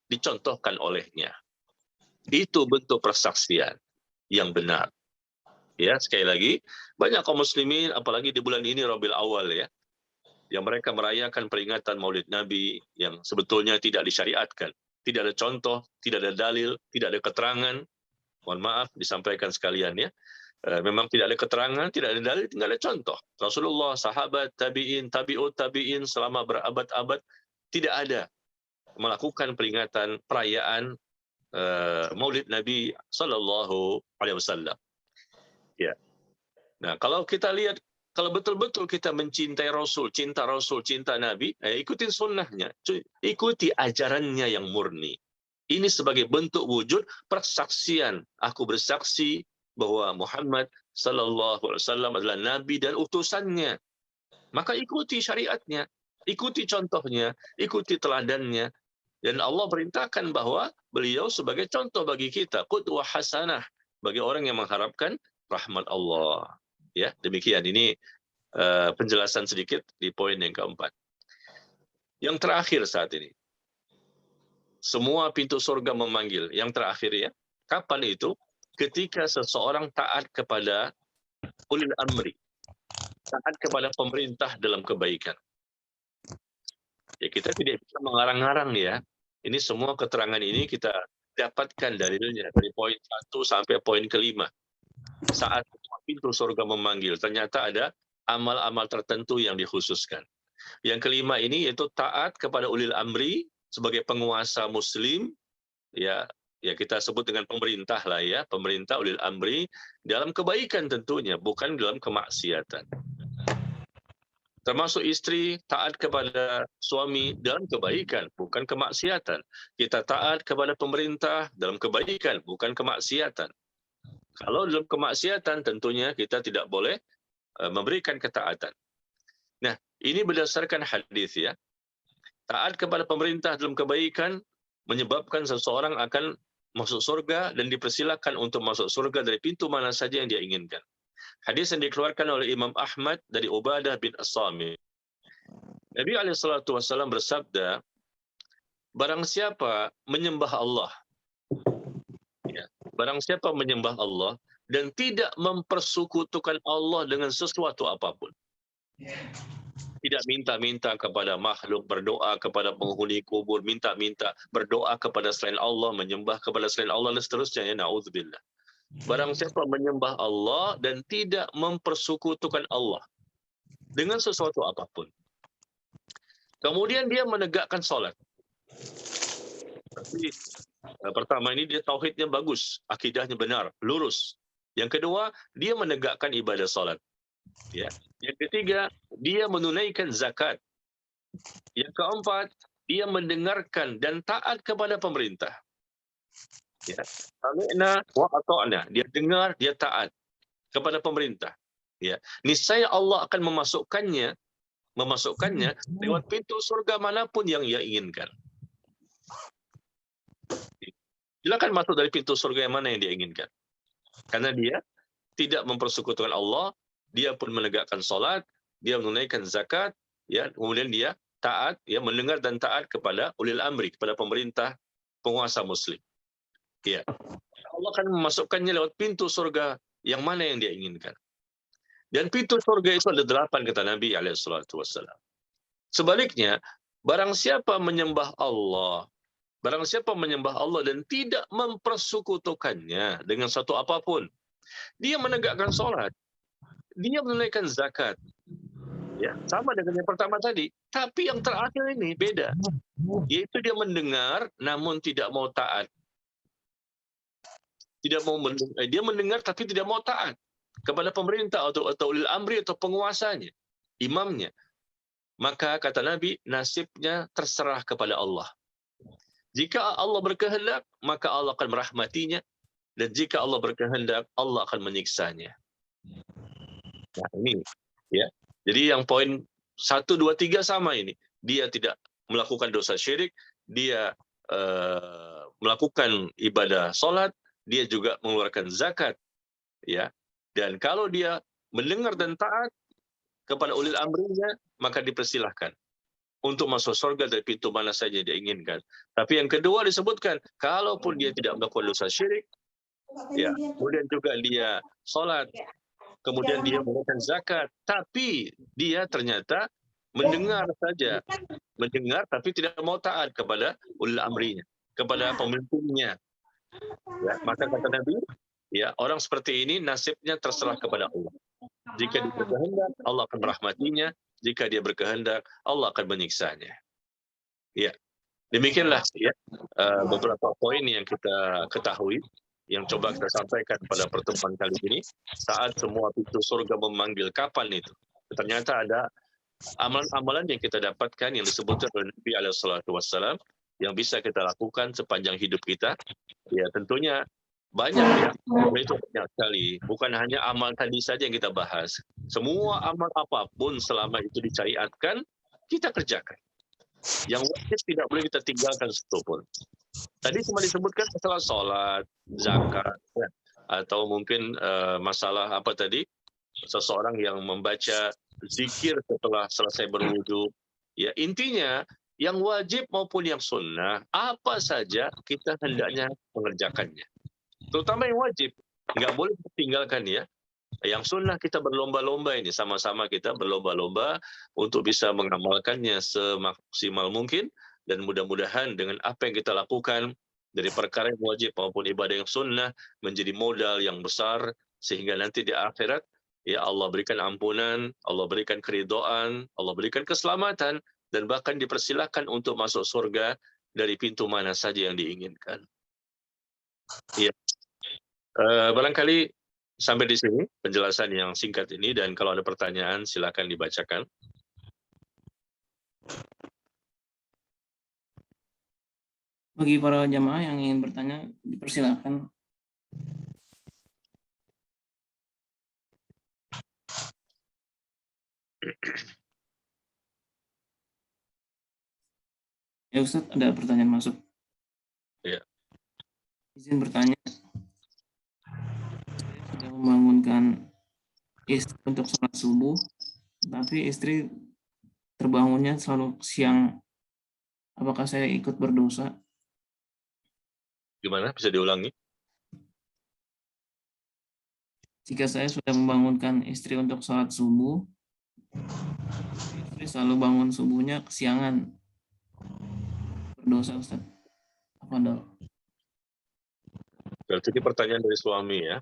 dicontohkan olehnya. Itu bentuk persaksian yang benar. Ya, sekali lagi, banyak kaum muslimin, apalagi di bulan ini Rabiul Awal ya, yang mereka merayakan peringatan Maulid Nabi yang sebetulnya tidak disyariatkan. Tidak ada contoh, tidak ada dalil, tidak ada keterangan. Mohon maaf disampaikan sekalian ya. Memang tidak ada keterangan, tidak ada dalil, tidak ada contoh. Rasulullah, sahabat, tabi'in, tabi'ut tabi'in selama berabad-abad tidak ada melakukan peringatan perayaan Maulid Nabi sallallahu alaihi wasallam. Ya. Nah, kalau kita lihat, kalau betul-betul kita mencintai Rasul, cinta Nabi, ikutin sunnahnya, ikuti ajarannya yang murni. Ini sebagai bentuk wujud persaksian. Aku bersaksi bahwa Muhammad sallallahu alaihi wasallam adalah nabi dan utusannya. Maka ikuti syariatnya, ikuti contohnya, ikuti teladannya. Dan Allah perintahkan bahwa beliau sebagai contoh bagi kita, qudwah hasanah bagi orang yang mengharapkan rahmat Allah. Ya, demikian ini penjelasan sedikit di poin yang keempat. Yang terakhir saat ini. Semua pintu surga memanggil. Yang terakhir ya. Kapan itu? Ketika seseorang taat kepada ulil amri, taat kepada pemerintah dalam kebaikan. Ya, kita tidak bisa mengarang-arang ya. Ini semua keterangan ini kita dapatkan dalilnya dari poin 1 sampai poin ke-5. Saat pintu surga memanggil, ternyata ada amal-amal tertentu yang dikhususkan. Yang kelima ini yaitu taat kepada ulil amri sebagai penguasa muslim, ya kita sebut dengan pemerintah lah ya, pemerintah ulil amri dalam kebaikan tentunya, bukan dalam kemaksiatan. Termasuk istri taat kepada suami dalam kebaikan, bukan kemaksiatan. Kita taat kepada pemerintah dalam kebaikan, bukan kemaksiatan. Kalau dalam kemaksiatan tentunya kita tidak boleh memberikan ketaatan. Nah, ini berdasarkan hadis ya. Taat kepada pemerintah dalam kebaikan menyebabkan seseorang akan masuk surga dan dipersilakan untuk masuk surga dari pintu mana saja yang dia inginkan. Hadis yang dikeluarkan oleh Imam Ahmad dari Ubadah bin As-Samit. Nabi SAW bersabda, barang siapa menyembah Allah, ya, barang siapa menyembah Allah dan tidak mempersekutukan Allah dengan sesuatu apapun, tidak minta-minta kepada makhluk, berdoa kepada penghuni kubur, minta-minta, berdoa kepada selain Allah, menyembah kepada selain Allah dan seterusnya, ya, na'udzubillah. Barang siapa menyembah Allah dan tidak mempersekutukan Allah dengan sesuatu apapun, kemudian dia menegakkan sholat. Tapi pertama ini dia tauhidnya bagus, akidahnya benar, lurus. Yang kedua, dia menegakkan ibadah sholat. Ya. Yang ketiga, dia menunaikan zakat. Yang keempat, dia mendengarkan dan taat kepada pemerintah. Ya. Sami'na wa ata'na. Dia dengar, dia taat kepada pemerintah. Ya. Niscaya Allah akan memasukkannya lewat pintu surga manapun yang ia inginkan. Silakan masuk dari pintu surga yang mana yang dia inginkan. Karena dia tidak mempersekutukan Allah, dia pun menegakkan sholat, dia menunaikan zakat, ya, kemudian dia taat, ya, mendengar dan taat kepada ulil amri, kepada pemerintah, penguasa muslim. Ya. Allah akan memasukkannya lewat pintu surga yang mana yang dia inginkan. Dan pintu surga itu ada 8 kata Nabi SAW. Sebaliknya, barang siapa menyembah Allah dan tidak mempersekutukannya dengan satu apapun, dia menegakkan sholat, dia menunaikan zakat, ya, sama dengan yang pertama tadi. Tapi yang terakhir ini beda, yaitu dia mendengar namun tidak mau taat. Dia mendengar tapi tidak mau taat kepada pemerintah atau ulil amri atau penguasanya, imamnya. Maka kata Nabi, nasibnya terserah kepada Allah. Jika Allah berkehendak, maka Allah akan merahmatinya, dan jika Allah berkehendak, Allah akan menyiksanya. Nah, ini ya. Jadi yang poin 1, 2, 3 sama ini. Dia tidak melakukan dosa syirik, dia melakukan ibadah sholat, dia juga mengeluarkan zakat, ya. Dan kalau dia mendengar dan taat kepada ulil amrinya, maka dipersilahkan untuk masuk surga dari pintu mana saja dia inginkan. Tapi yang kedua disebutkan, kalaupun dia tidak melakukan dosa syirik, ya, kemudian juga dia sholat, kemudian dia menunaikan zakat, tapi dia ternyata mendengar saja, mendengar tapi tidak mau taat kepada ulil amrinya, kepada pemimpinnya. Ya, maka kata Nabi, ya, orang seperti ini nasibnya terserah kepada Allah. Jika dia berkehendak, Allah akan merahmatinya. Jika dia berkehendak, Allah akan menyiksanya. Ya, demikianlah ya beberapa poin yang kita ketahui, yang coba kita sampaikan pada pertemuan kali ini. Saat semua pintu surga memanggil, kapan itu? Ternyata ada amalan-amalan yang kita dapatkan yang disebutkan oleh Nabi SAW yang bisa kita lakukan sepanjang hidup kita. Ya, tentunya banyak ya, itu banyak sekali. Bukan hanya amal tadi saja yang kita bahas. Semua amal apapun selama itu disyariatkan, kita kerjakan. Yang wajib tidak boleh kita tinggalkan satupun. Tadi cuma disebutkan masalah sholat, zakat, ya, atau mungkin masalah apa tadi? Seseorang yang membaca zikir setelah selesai berwudu. Ya, intinya yang wajib maupun yang sunnah, apa saja kita hendaknya mengerjakannya. Terutama yang wajib, nggak boleh ditinggalkan ya. Yang sunnah kita berlomba-lomba ini, sama-sama kita berlomba-lomba untuk bisa mengamalkannya semaksimal mungkin, dan mudah-mudahan dengan apa yang kita lakukan dari perkara yang wajib maupun ibadah yang sunnah menjadi modal yang besar, sehingga nanti di akhirat ya Allah berikan ampunan, Allah berikan keridhaan, Allah berikan keselamatan, dan bahkan dipersilakan untuk masuk surga dari pintu mana saja yang diinginkan. Ya. Barangkali sampai di sini penjelasan yang singkat ini, dan kalau ada pertanyaan silakan dibacakan. Bagi para jamaah yang ingin bertanya, dipersilakan. Ya Ustadz, ada pertanyaan masuk. Ya. Izin bertanya. Saya sudah membangunkan istri untuk sholat subuh, tapi istri terbangunnya selalu siang. Apakah saya ikut berdosa? Gimana? Bisa diulangi? Jika saya sudah membangunkan istri untuk sholat subuh, istri selalu bangun subuhnya kesiangan. Berdosa, Ustaz? Apa dong? Berarti ini pertanyaan dari suami ya.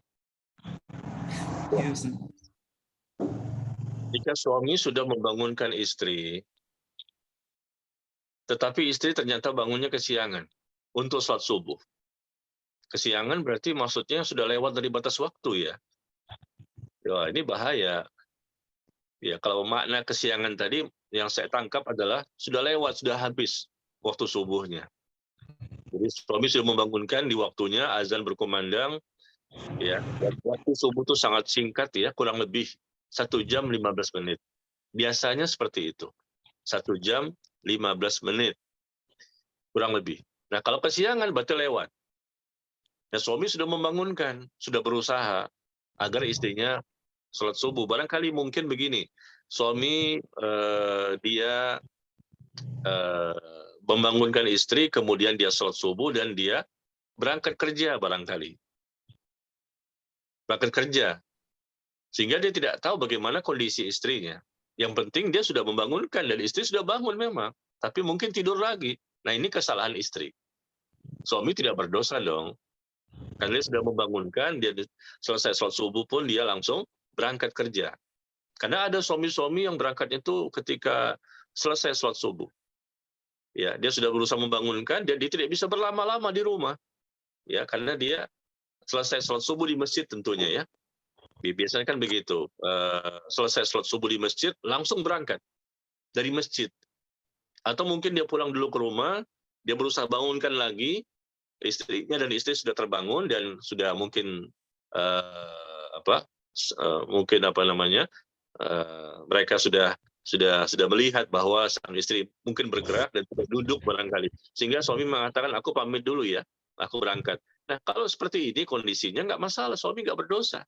Iya, Ustaz. Jika suami sudah membangunkan istri, tetapi istri ternyata bangunnya kesiangan untuk sholat subuh. Kesiangan berarti maksudnya sudah lewat dari batas waktu ya. Wah, ini bahaya. Ya, kalau makna kesiangan tadi yang saya tangkap adalah sudah lewat, sudah habis waktu subuhnya. Jadi suami sudah membangunkan di waktunya, azan berkumandang, ya. Dan waktu subuh itu sangat singkat ya, kurang lebih 1 jam 15 menit. Biasanya seperti itu. 1 jam 15 menit. Kurang lebih. Nah, kalau kesiangan berarti lewat. Nah, suami sudah membangunkan, sudah berusaha agar istrinya sholat subuh. Barangkali mungkin begini, suami dia membangunkan istri, kemudian dia sholat subuh dan dia berangkat kerja barangkali. Berangkat kerja. Sehingga dia tidak tahu bagaimana kondisi istrinya. Yang penting dia sudah membangunkan dan istri sudah bangun memang. Tapi mungkin tidur lagi. Nah, ini kesalahan istri. Suami tidak berdosa dong. Karena dia sudah membangunkan, dia selesai sholat subuh pun dia langsung berangkat kerja. Karena ada suami-suami yang berangkat itu ketika selesai sholat subuh. Ya, dia sudah berusaha membangunkan, dia tidak bisa berlama-lama di rumah. Ya, karena dia selesai sholat subuh di masjid tentunya ya. Biasanya kan begitu. Selesai sholat subuh di masjid, langsung berangkat dari masjid. Atau mungkin dia pulang dulu ke rumah, dia berusaha bangunkan lagi istrinya, dan istri sudah terbangun dan sudah mungkin mereka sudah melihat bahwa sang istri mungkin bergerak dan sudah duduk barangkali, sehingga suami mengatakan aku pamit dulu ya, aku berangkat. Nah, kalau seperti ini kondisinya nggak masalah, suami nggak berdosa.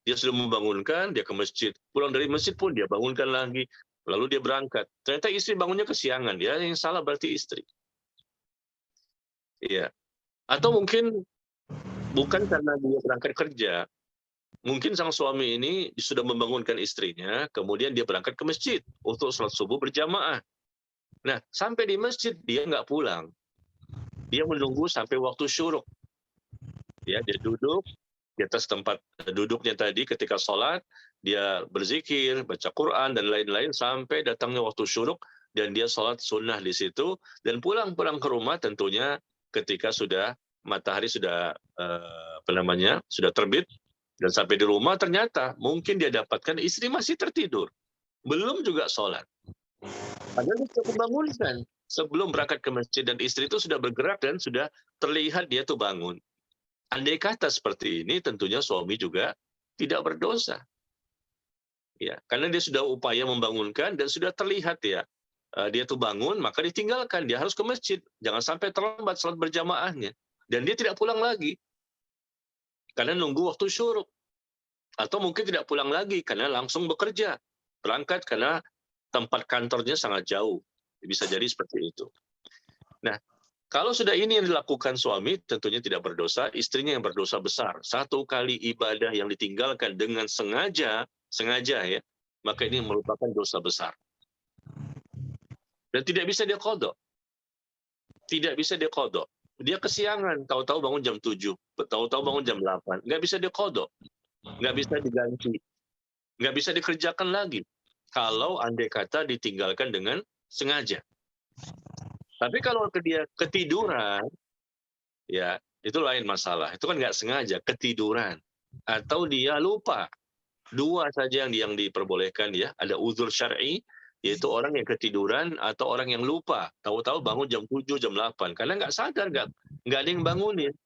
Dia sudah membangunkan, dia ke masjid, pulang dari masjid pun dia bangunkan lagi, lalu dia berangkat. Ternyata istri bangunnya kesiangan, ya yang salah berarti istri. Iya. Atau mungkin bukan karena dia berangkat kerja. Mungkin sang suami ini sudah membangunkan istrinya, kemudian dia berangkat ke masjid untuk sholat subuh berjamaah. Nah, sampai di masjid dia nggak pulang. Dia menunggu sampai waktu syuruk. Ya, dia duduk di atas tempat duduknya tadi ketika sholat, dia berzikir, baca Quran, dan lain-lain sampai datangnya waktu syuruk, dan dia sholat sunnah di situ, dan pulang ke rumah tentunya ketika sudah matahari sudah sudah terbit, dan sampai di rumah ternyata mungkin dia dapatkan istri masih tertidur, belum juga sholat. Padahal dia sudah membangunkan sebelum berangkat ke masjid, dan istri itu sudah bergerak dan sudah terlihat dia tuh bangun. Andai kata seperti ini, tentunya suami juga tidak berdosa. Ya, karena dia sudah upaya membangunkan dan sudah terlihat ya, dia tuh bangun, maka ditinggalkan, dia harus ke masjid. Jangan sampai terlambat salat berjamaahnya. Dan dia tidak pulang lagi, karena nunggu waktu syuruk. Atau mungkin tidak pulang lagi, karena langsung bekerja. Berangkat karena tempat kantornya sangat jauh. Bisa jadi seperti itu. Nah, Kalau sudah ini yang dilakukan suami, tentunya tidak berdosa, istrinya yang berdosa besar. Satu kali ibadah yang ditinggalkan dengan sengaja ya, maka ini merupakan dosa besar. Dan tidak bisa dia qadha. Tidak bisa dia qadha. Dia kesiangan, tahu-tahu bangun jam 7, tahu-tahu bangun jam 8. Nggak bisa dia qadha, nggak bisa diganti, nggak bisa dikerjakan lagi. Kalau andai kata ditinggalkan dengan sengaja. Tapi kalau dia ketiduran, ya itu lain masalah. Itu kan nggak sengaja, ketiduran. Atau dia lupa. Dua saja yang diperbolehkan ya. Ada uzur syar'i, yaitu orang yang ketiduran atau orang yang lupa. Tahu-tahu bangun jam 7, jam 8. Karena nggak sadar, nggak ada yang bangunin.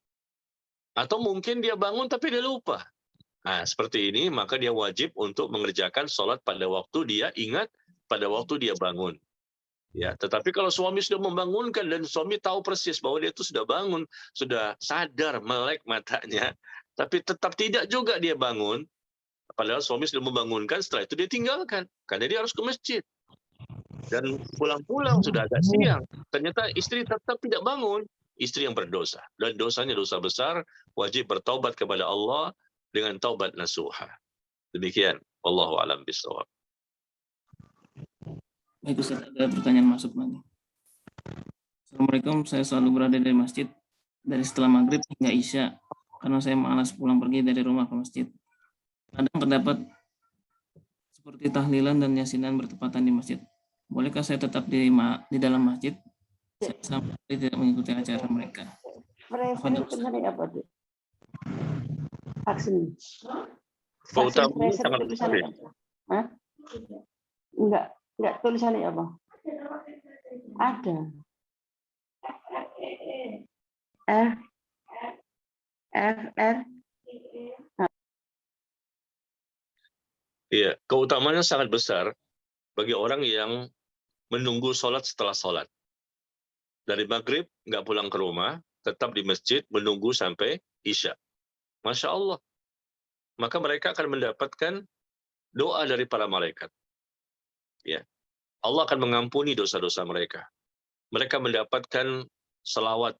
Atau mungkin dia bangun tapi dia lupa. Nah, seperti ini maka dia wajib untuk mengerjakan sholat pada waktu dia ingat, pada waktu dia bangun. Ya, tetapi kalau suami sudah membangunkan dan suami tahu persis bahwa dia itu sudah bangun, sudah sadar melek matanya, tapi tetap tidak juga dia bangun, padahal suami sudah membangunkan, setelah itu dia tinggalkan, karena dia harus ke masjid. Dan pulang-pulang sudah agak siang, ternyata istri tetap tidak bangun, istri yang berdosa. Dan dosanya dosa besar, wajib bertaubat kepada Allah dengan taubat nasuha. Demikian, wallahu a'lam bishawab. Baik Ustaz, ada pertanyaan masuk lagi. Assalamualaikum, saya selalu berada di masjid dari setelah maghrib hingga isya karena saya malas pulang pergi dari rumah ke masjid. Kadang terdapat seperti tahlilan dan yasinan bertepatan di masjid. Bolehkah saya tetap di dalam masjid? Saya sama sekali tidak mengikuti acara mereka. Apa tuh? Vaksin. Keutamaannya sangat besar. Enggak tulisannya apa? Ada. R. Iya, keutamaannya sangat besar bagi orang yang menunggu sholat setelah sholat. Dari maghrib nggak pulang ke rumah, tetap di masjid menunggu sampai isya. Masya Allah. Maka mereka akan mendapatkan doa dari para malaikat. Ya, Allah akan mengampuni dosa-dosa mereka. Mereka mendapatkan selawat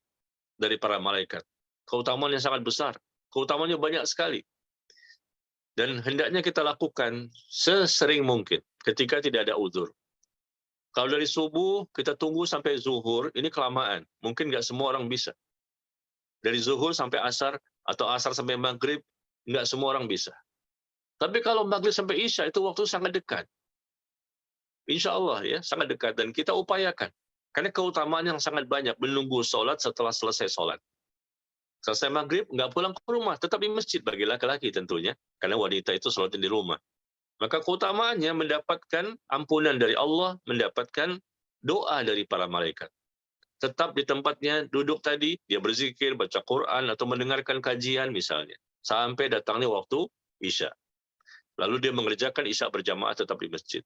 dari para malaikat. Keutamaan yang sangat besar. Keutamaannya banyak sekali. Dan hendaknya kita lakukan sesering mungkin ketika tidak ada uzur. Kalau dari subuh kita tunggu sampai zuhur, ini kelamaan. Mungkin nggak semua orang bisa. Dari zuhur sampai asar, atau asar sampai maghrib, nggak semua orang bisa. Tapi kalau maghrib sampai isya, itu waktu sangat dekat. Insya Allah ya, sangat dekat. Dan kita upayakan. Karena keutamaan yang sangat banyak, menunggu sholat setelah selesai sholat. Selesai maghrib, nggak pulang ke rumah, tetap di masjid bagi laki-laki tentunya, karena wanita itu sholatnya di rumah. Maka keutamaannya mendapatkan ampunan dari Allah, mendapatkan doa dari para malaikat. Tetap di tempatnya, duduk tadi, dia berzikir, baca Quran, atau mendengarkan kajian misalnya, sampai datangnya waktu isya. Lalu dia mengerjakan isya berjamaah tetap di masjid.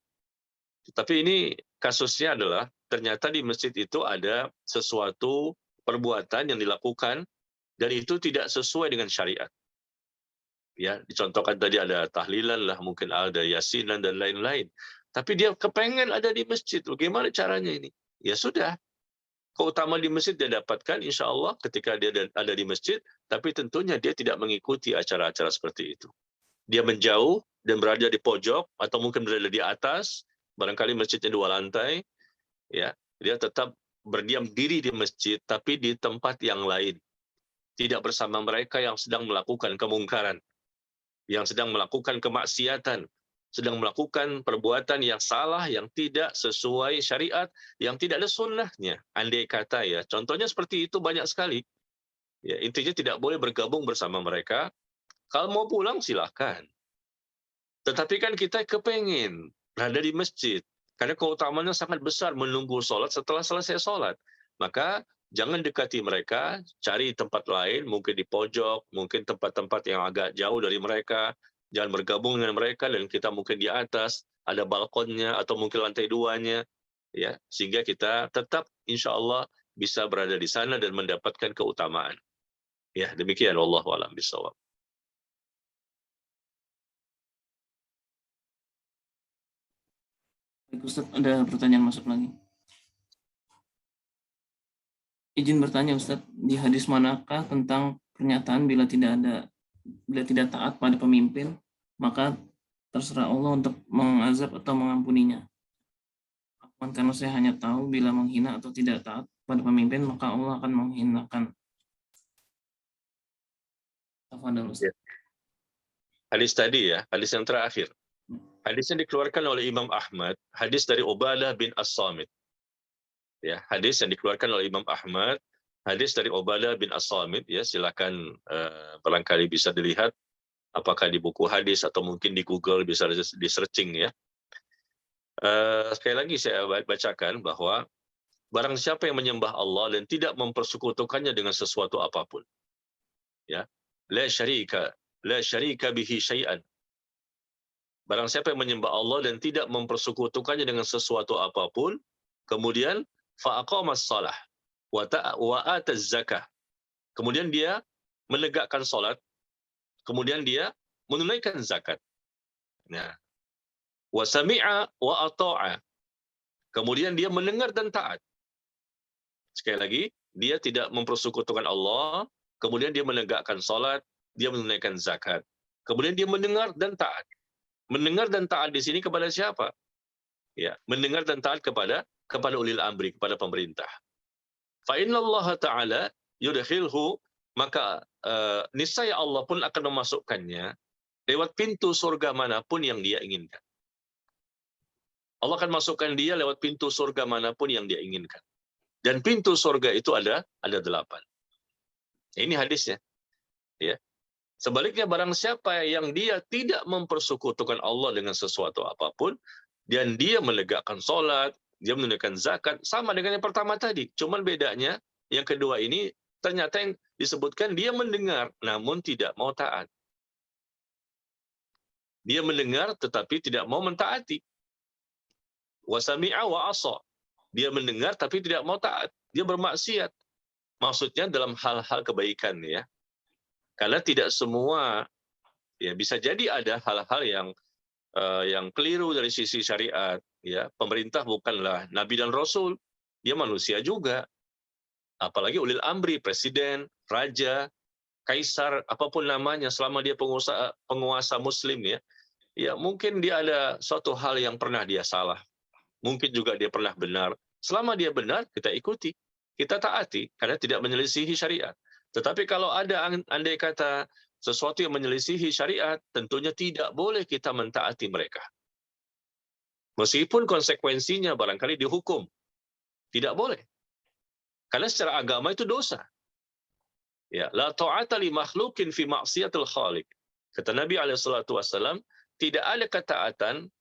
Tapi ini kasusnya adalah, ternyata di masjid itu ada sesuatu perbuatan yang dilakukan, dan itu tidak sesuai dengan syariat. Ya, dicontohkan tadi ada tahlilan lah, mungkin ada yasinan dan lain-lain. Tapi dia kepengen ada di masjid. Bagaimana caranya ini? Ya sudah, keutamaan di masjid dia dapatkan insya Allah ketika dia ada di masjid, tapi tentunya dia tidak mengikuti acara-acara seperti itu. Dia menjauh dan berada di pojok, atau mungkin berada di atas, barangkali masjidnya 2 lantai, ya, dia tetap berdiam diri di masjid, tapi di tempat yang lain. Tidak bersama mereka yang sedang melakukan kemungkaran, yang sedang melakukan kemaksiatan, sedang melakukan perbuatan yang salah, yang tidak sesuai syariat, yang tidak ada sunnahnya. Andai kata ya, contohnya seperti itu banyak sekali. Ya, intinya tidak boleh bergabung bersama mereka. Kalau mau pulang silahkan. Tetapi kan kita kepengen berada di masjid. Karena keutamaannya sangat besar menunggu sholat setelah selesai sholat. Maka jangan dekati mereka, cari tempat lain, mungkin di pojok, mungkin tempat-tempat yang agak jauh dari mereka. Jangan bergabung dengan mereka, dan kita mungkin di atas, ada balkonnya, atau mungkin lantai 2-nya. Ya, sehingga kita tetap insya Allah bisa berada di sana dan mendapatkan keutamaan. Ya, demikian. Wallahu a'lam bishawab. Baik Ustaz, ada pertanyaan masuk lagi. Izin bertanya Ustadz, di hadis manakah tentang pernyataan bila tidak taat pada pemimpin, maka terserah Allah untuk mengazab atau mengampuninya. Karena saya hanya tahu bila menghina atau tidak taat pada pemimpin, maka Allah akan menghinakan. Tafadhol Ya. Ustadz. Hadis tadi ya, hadis yang terakhir. Hadisnya dikeluarkan oleh Imam Ahmad, hadis dari Ubadah bin As-Samit. Ya, hadis yang dikeluarkan oleh Imam Ahmad, hadis dari Ubadah bin As-Samit, ya, silakan barangkali bisa dilihat apakah di buku hadis atau mungkin di Google bisa di searching ya. Sekali lagi saya bacakan bahwa barang siapa yang menyembah Allah dan tidak mempersekutukannya dengan sesuatu apapun, ya, la syarika bihi syai'an. Barang siapa yang menyembah Allah dan tidak mempersekutukannya dengan sesuatu apapun, kemudian fa'aqamas shalah wa ataz zakah. Kemudian dia menegakkan salat, kemudian dia menunaikan zakat. Nah, wa sami'a wa ata'a. Kemudian dia mendengar dan taat. Sekali lagi, dia tidak mempersekutukan Allah, kemudian dia menegakkan salat, dia menunaikan zakat. Kemudian dia mendengar dan taat. Mendengar dan taat di sini kepada siapa? Ya, mendengar dan taat kepada ulil amri, kepada pemerintah. Fa innallaha ta'ala yudkhilhu, maka niscaya Allah pun akan memasukkannya lewat pintu surga manapun yang dia inginkan. Allah akan masukkan dia lewat pintu surga manapun yang dia inginkan. Dan pintu surga itu ada 8. Ini hadisnya. Ya. Sebaliknya barang siapa yang dia tidak mempersekutukan Allah dengan sesuatu apapun, dan dia menegakkan sholat, dia menunaikan zakat, sama dengan yang pertama tadi. Cuman bedanya, yang kedua ini ternyata yang disebutkan dia mendengar, namun tidak mau taat. Dia mendengar tetapi tidak mau mentaati. Wasami'a wa asa. Dia mendengar tapi tidak mau taat. Dia bermaksiat. Maksudnya dalam hal-hal kebaikan ya. Karena tidak semua, ya bisa jadi ada hal-hal yang keliru dari sisi syariat. Ya, pemerintah bukanlah nabi dan rasul, dia manusia juga. Apalagi ulil amri, presiden, raja, kaisar, apapun namanya, selama dia penguasa muslim ya, ya mungkin dia ada suatu hal yang pernah dia salah. Mungkin juga dia pernah benar. Selama dia benar, kita ikuti. Kita taati, karena tidak menyelisihi syariat. Tetapi kalau ada andai kata sesuatu yang menyelisihi syariat, tentunya tidak boleh kita mentaati mereka. Meskipun konsekuensinya barangkali dihukum. Tidak boleh. Karena secara agama itu dosa. Ya, la ta'ata li makhluqin fi ma'siyatil khaliq. Kata Nabi SAW, tidak ada ketaatan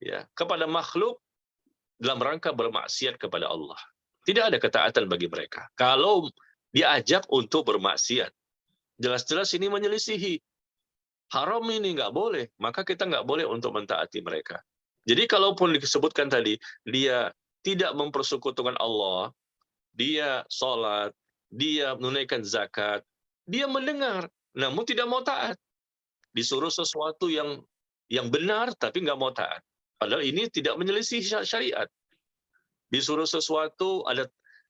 ya kepada makhluk dalam rangka bermaksiat kepada Allah. Tidak ada ketaatan bagi mereka. Kalau diajak untuk bermaksiat, jelas-jelas ini menyelisihi. Haram ini nggak boleh, maka kita nggak boleh untuk mentaati mereka. Jadi kalaupun disebutkan tadi, dia tidak mempersekutukan Allah, dia sholat, dia menunaikan zakat, dia mendengar, namun tidak mau taat. Disuruh sesuatu yang benar, tapi nggak mau taat. Padahal ini tidak menyelisih syariat. Disuruh sesuatu,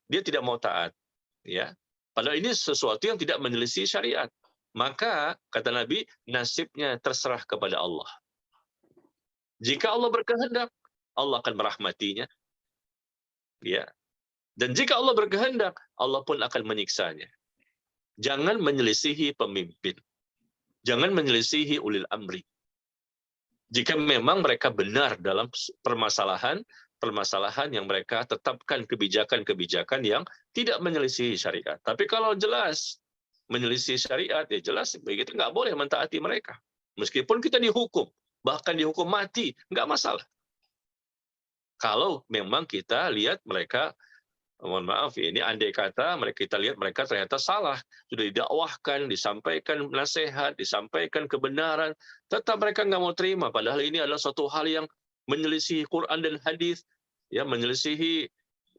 dia tidak mau taat. Ya, padahal ini sesuatu yang tidak menyelisih syariat. Maka, kata Nabi, nasibnya terserah kepada Allah. Jika Allah berkehendak, Allah akan merahmatinya. Ya. Dan jika Allah berkehendak, Allah pun akan menyiksanya. Jangan menyelisihi pemimpin. Jangan menyelisihi ulil amri. Jika memang mereka benar dalam permasalahan yang mereka tetapkan kebijakan-kebijakan yang tidak menyelisihi syariat. Tapi kalau jelas menyelisih syariat, ya jelas begitu nggak boleh mentaati mereka. Meskipun kita dihukum, bahkan dihukum mati, nggak masalah. Kalau memang kita lihat mereka, mohon maaf ini andai kata kita lihat mereka ternyata salah, sudah didakwahkan, disampaikan nasihat, disampaikan kebenaran, tetap mereka nggak mau terima. Padahal ini adalah suatu hal yang menyelisihi Quran dan hadis, ya menyelisihi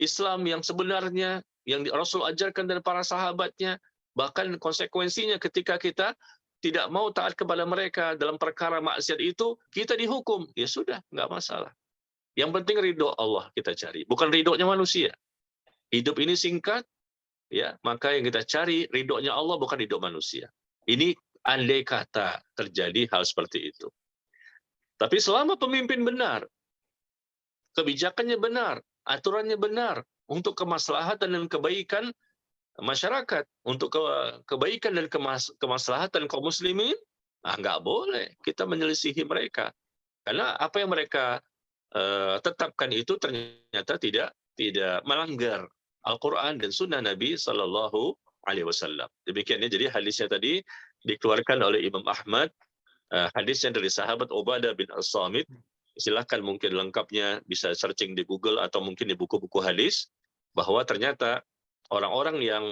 Islam yang sebenarnya, yang Rasul ajarkan dan para sahabatnya. Bahkan konsekuensinya ketika kita tidak mau taat kepada mereka dalam perkara maksiat itu, kita dihukum. Ya sudah, nggak masalah. Yang penting ridho Allah kita cari, bukan ridhonya manusia. Hidup ini singkat, ya, maka yang kita cari ridhonya Allah bukan ridho manusia. Ini andai kata terjadi hal seperti itu. Tapi selama pemimpin benar, kebijakannya benar, aturannya benar, untuk kemaslahatan dan kebaikan masyarakat, untuk kebaikan dan kemaslahatan kaum muslimin, nggak boleh kita menyelisihi mereka. Karena apa yang mereka tetapkan itu ternyata tidak melanggar Al-Quran dan Sunnah Nabi Sallallahu Alaihi Wasallam. Demikian ya. Jadi hadisnya tadi dikeluarkan oleh Imam Ahmad, hadisnya dari sahabat Ubadah bin As-Samit. Silahkan mungkin lengkapnya bisa searching di Google atau mungkin di buku-buku hadis, bahwa ternyata orang-orang yang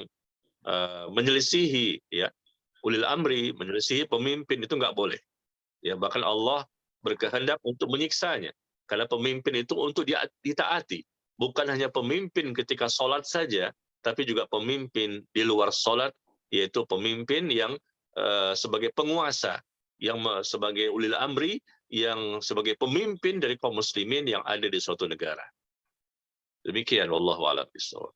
menyelisihi ya ulil amri, menyelisihi pemimpin itu nggak boleh. Ya, bahkan Allah berkehendak untuk menyiksanya. Karena pemimpin itu untuk ditaati. Bukan hanya pemimpin ketika sholat saja, tapi juga pemimpin di luar sholat, yaitu pemimpin yang sebagai penguasa, yang sebagai ulil amri, yang sebagai pemimpin dari kaum muslimin yang ada di suatu negara. Demikian, wallahu a'lam bishawab.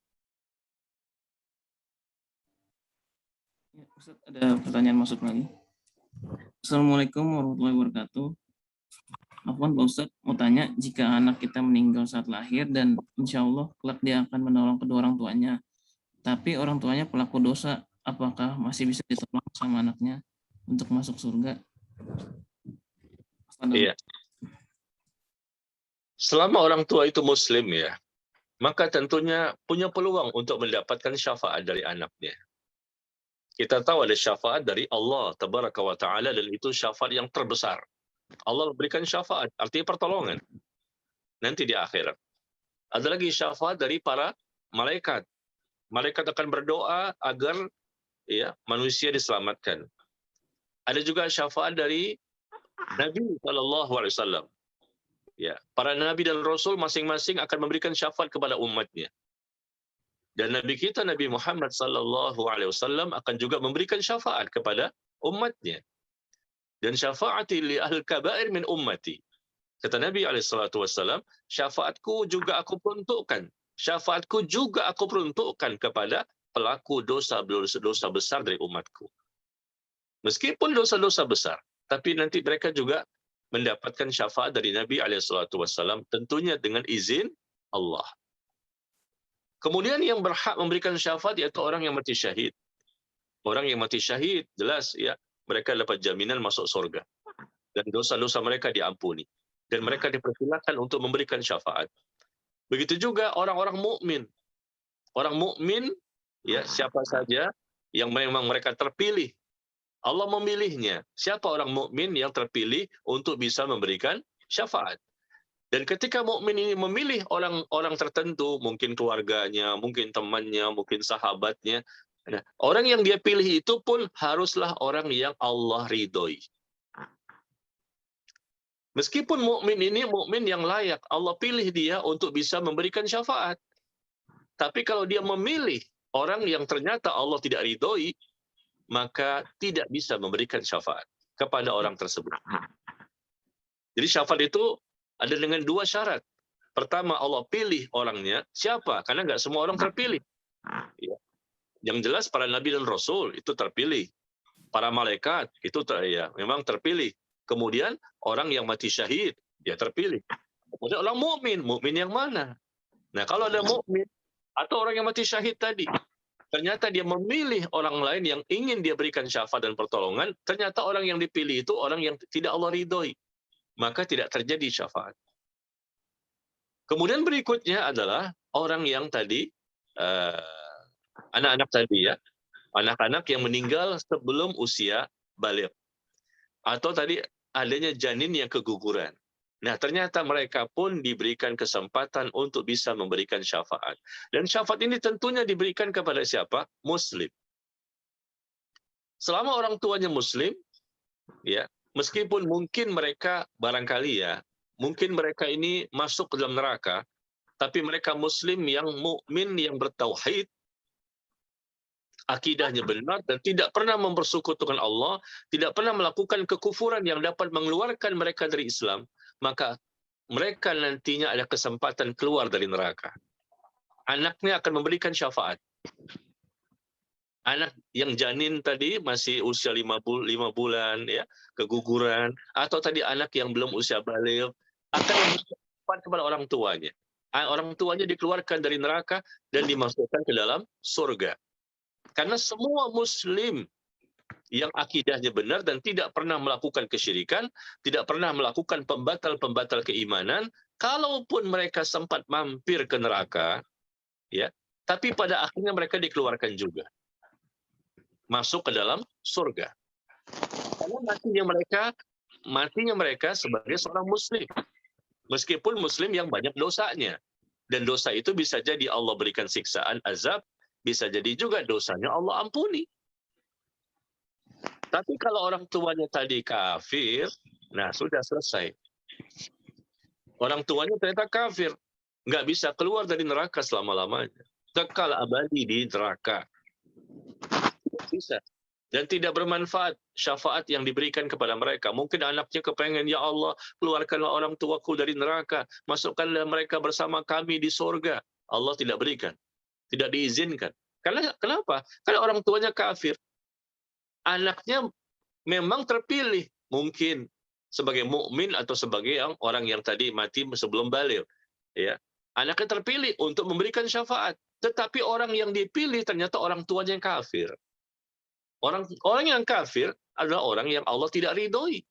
Ya, Ustaz, ada pertanyaan masuk lagi. Assalamualaikum warahmatullahi wabarakatuh. Afwan Pak Ustadz, mau tanya, jika anak kita meninggal saat lahir dan insya Allah kelak dia akan menolong kedua orang tuanya, tapi orang tuanya pelaku dosa, apakah masih bisa ditolong sama anaknya untuk masuk surga? Iya. Selama orang tua itu muslim ya, maka tentunya punya peluang untuk mendapatkan syafaat dari anaknya. Kita tahu ada syafaat dari Allah Tabaraka wa Ta'ala, dan itu syafaat yang terbesar. Allah memberikan syafaat, artinya pertolongan nanti di akhirat. Ada lagi syafaat dari para malaikat. Malaikat akan berdoa agar ya manusia diselamatkan. Ada juga syafaat dari Nabi SAW. Ya, para nabi dan rasul masing-masing akan memberikan syafaat kepada umatnya. Dan Nabi kita Nabi Muhammad SAW akan juga memberikan syafaat kepada umatnya. Dan syafaati li ahli kabair min ummati. Kata Nabi SAW, syafaatku juga aku peruntukkan. Syafaatku juga aku peruntukkan kepada pelaku dosa besar dari umatku. Meskipun dosa-dosa besar, tapi nanti mereka juga mendapatkan syafaat dari Nabi SAW, tentunya dengan izin Allah. Kemudian yang berhak memberikan syafaat yaitu orang yang mati syahid. Orang yang mati syahid, jelas ya, mereka dapat jaminan masuk surga. Dan dosa-dosa mereka diampuni. Dan mereka dipersilakan untuk memberikan syafaat. Begitu juga orang-orang mukmin. Orang mukmin ya, siapa saja yang memang mereka terpilih, Allah memilihnya. Siapa orang mukmin yang terpilih untuk bisa memberikan syafaat? Dan ketika mukmin ini memilih orang-orang tertentu, mungkin keluarganya, mungkin temannya, mungkin sahabatnya, nah, orang yang dia pilih itu pun haruslah orang yang Allah ridhoi. Meskipun mukmin ini mukmin yang layak, Allah pilih dia untuk bisa memberikan syafaat. Tapi kalau dia memilih orang yang ternyata Allah tidak ridhoi, maka tidak bisa memberikan syafaat kepada orang tersebut. Jadi syafaat itu ada dengan dua syarat. Pertama, Allah pilih orangnya. Siapa? Karena nggak semua orang terpilih. Ya. Yang jelas para nabi dan rasul itu terpilih. Para malaikat itu memang terpilih. Kemudian orang yang mati syahid, dia terpilih. Kemudian orang mukmin yang mana? Nah, kalau ada mukmin atau orang yang mati syahid tadi, ternyata dia memilih orang lain yang ingin dia berikan syafaat dan pertolongan, ternyata orang yang dipilih itu orang yang tidak Allah ridhoi. Maka tidak terjadi syafaat. Kemudian berikutnya adalah orang yang tadi, anak-anak tadi ya, anak-anak yang meninggal sebelum usia baligh. Atau tadi adanya janin yang keguguran. Nah, ternyata mereka pun diberikan kesempatan untuk bisa memberikan syafaat. Dan syafaat ini tentunya diberikan kepada siapa? Muslim. Selama orang tuanya Muslim, ya, meskipun mungkin mereka barangkali ya, mungkin mereka ini masuk ke dalam neraka, tapi mereka Muslim yang mukmin, yang bertauhid, akidahnya benar dan tidak pernah mempersekutukan Allah, tidak pernah melakukan kekufuran yang dapat mengeluarkan mereka dari Islam, maka mereka nantinya ada kesempatan keluar dari neraka. Anaknya akan memberikan syafaat. anak yang janin tadi masih usia 5 bulan ya, keguguran, atau tadi anak yang belum usia baligh akan memberikan kepada orang tuanya. Orang tuanya dikeluarkan dari neraka dan dimasukkan ke dalam surga. Karena semua muslim yang akidahnya benar dan tidak pernah melakukan kesyirikan, tidak pernah melakukan pembatal-pembatal keimanan, kalaupun mereka sempat mampir ke neraka, ya, tapi pada akhirnya mereka dikeluarkan juga, masuk ke dalam surga. Karena matinya mereka sebagai seorang muslim, meskipun muslim yang banyak dosanya. Dan dosa itu bisa jadi Allah berikan siksaan, azab, bisa jadi juga dosanya Allah ampuni. Tapi kalau orang tuanya tadi kafir, nah sudah selesai. Orang tuanya ternyata kafir, nggak bisa keluar dari neraka selama-lamanya. Kekal abadi di neraka. Tidak bisa. Dan tidak bermanfaat syafaat yang diberikan kepada mereka. Mungkin anaknya kepengen, ya Allah, keluarkanlah orang tuaku dari neraka, masukkanlah mereka bersama kami di surga. Allah tidak berikan, tidak diizinkan. Karena kenapa? Karena orang tuanya kafir. Anaknya memang terpilih, mungkin sebagai mukmin atau sebagai orang yang tadi mati sebelum baligh. Ya, anaknya terpilih untuk memberikan syafaat. Tetapi orang yang dipilih ternyata orang tuanya yang kafir. Orang yang kafir adalah orang yang Allah tidak ridhoi.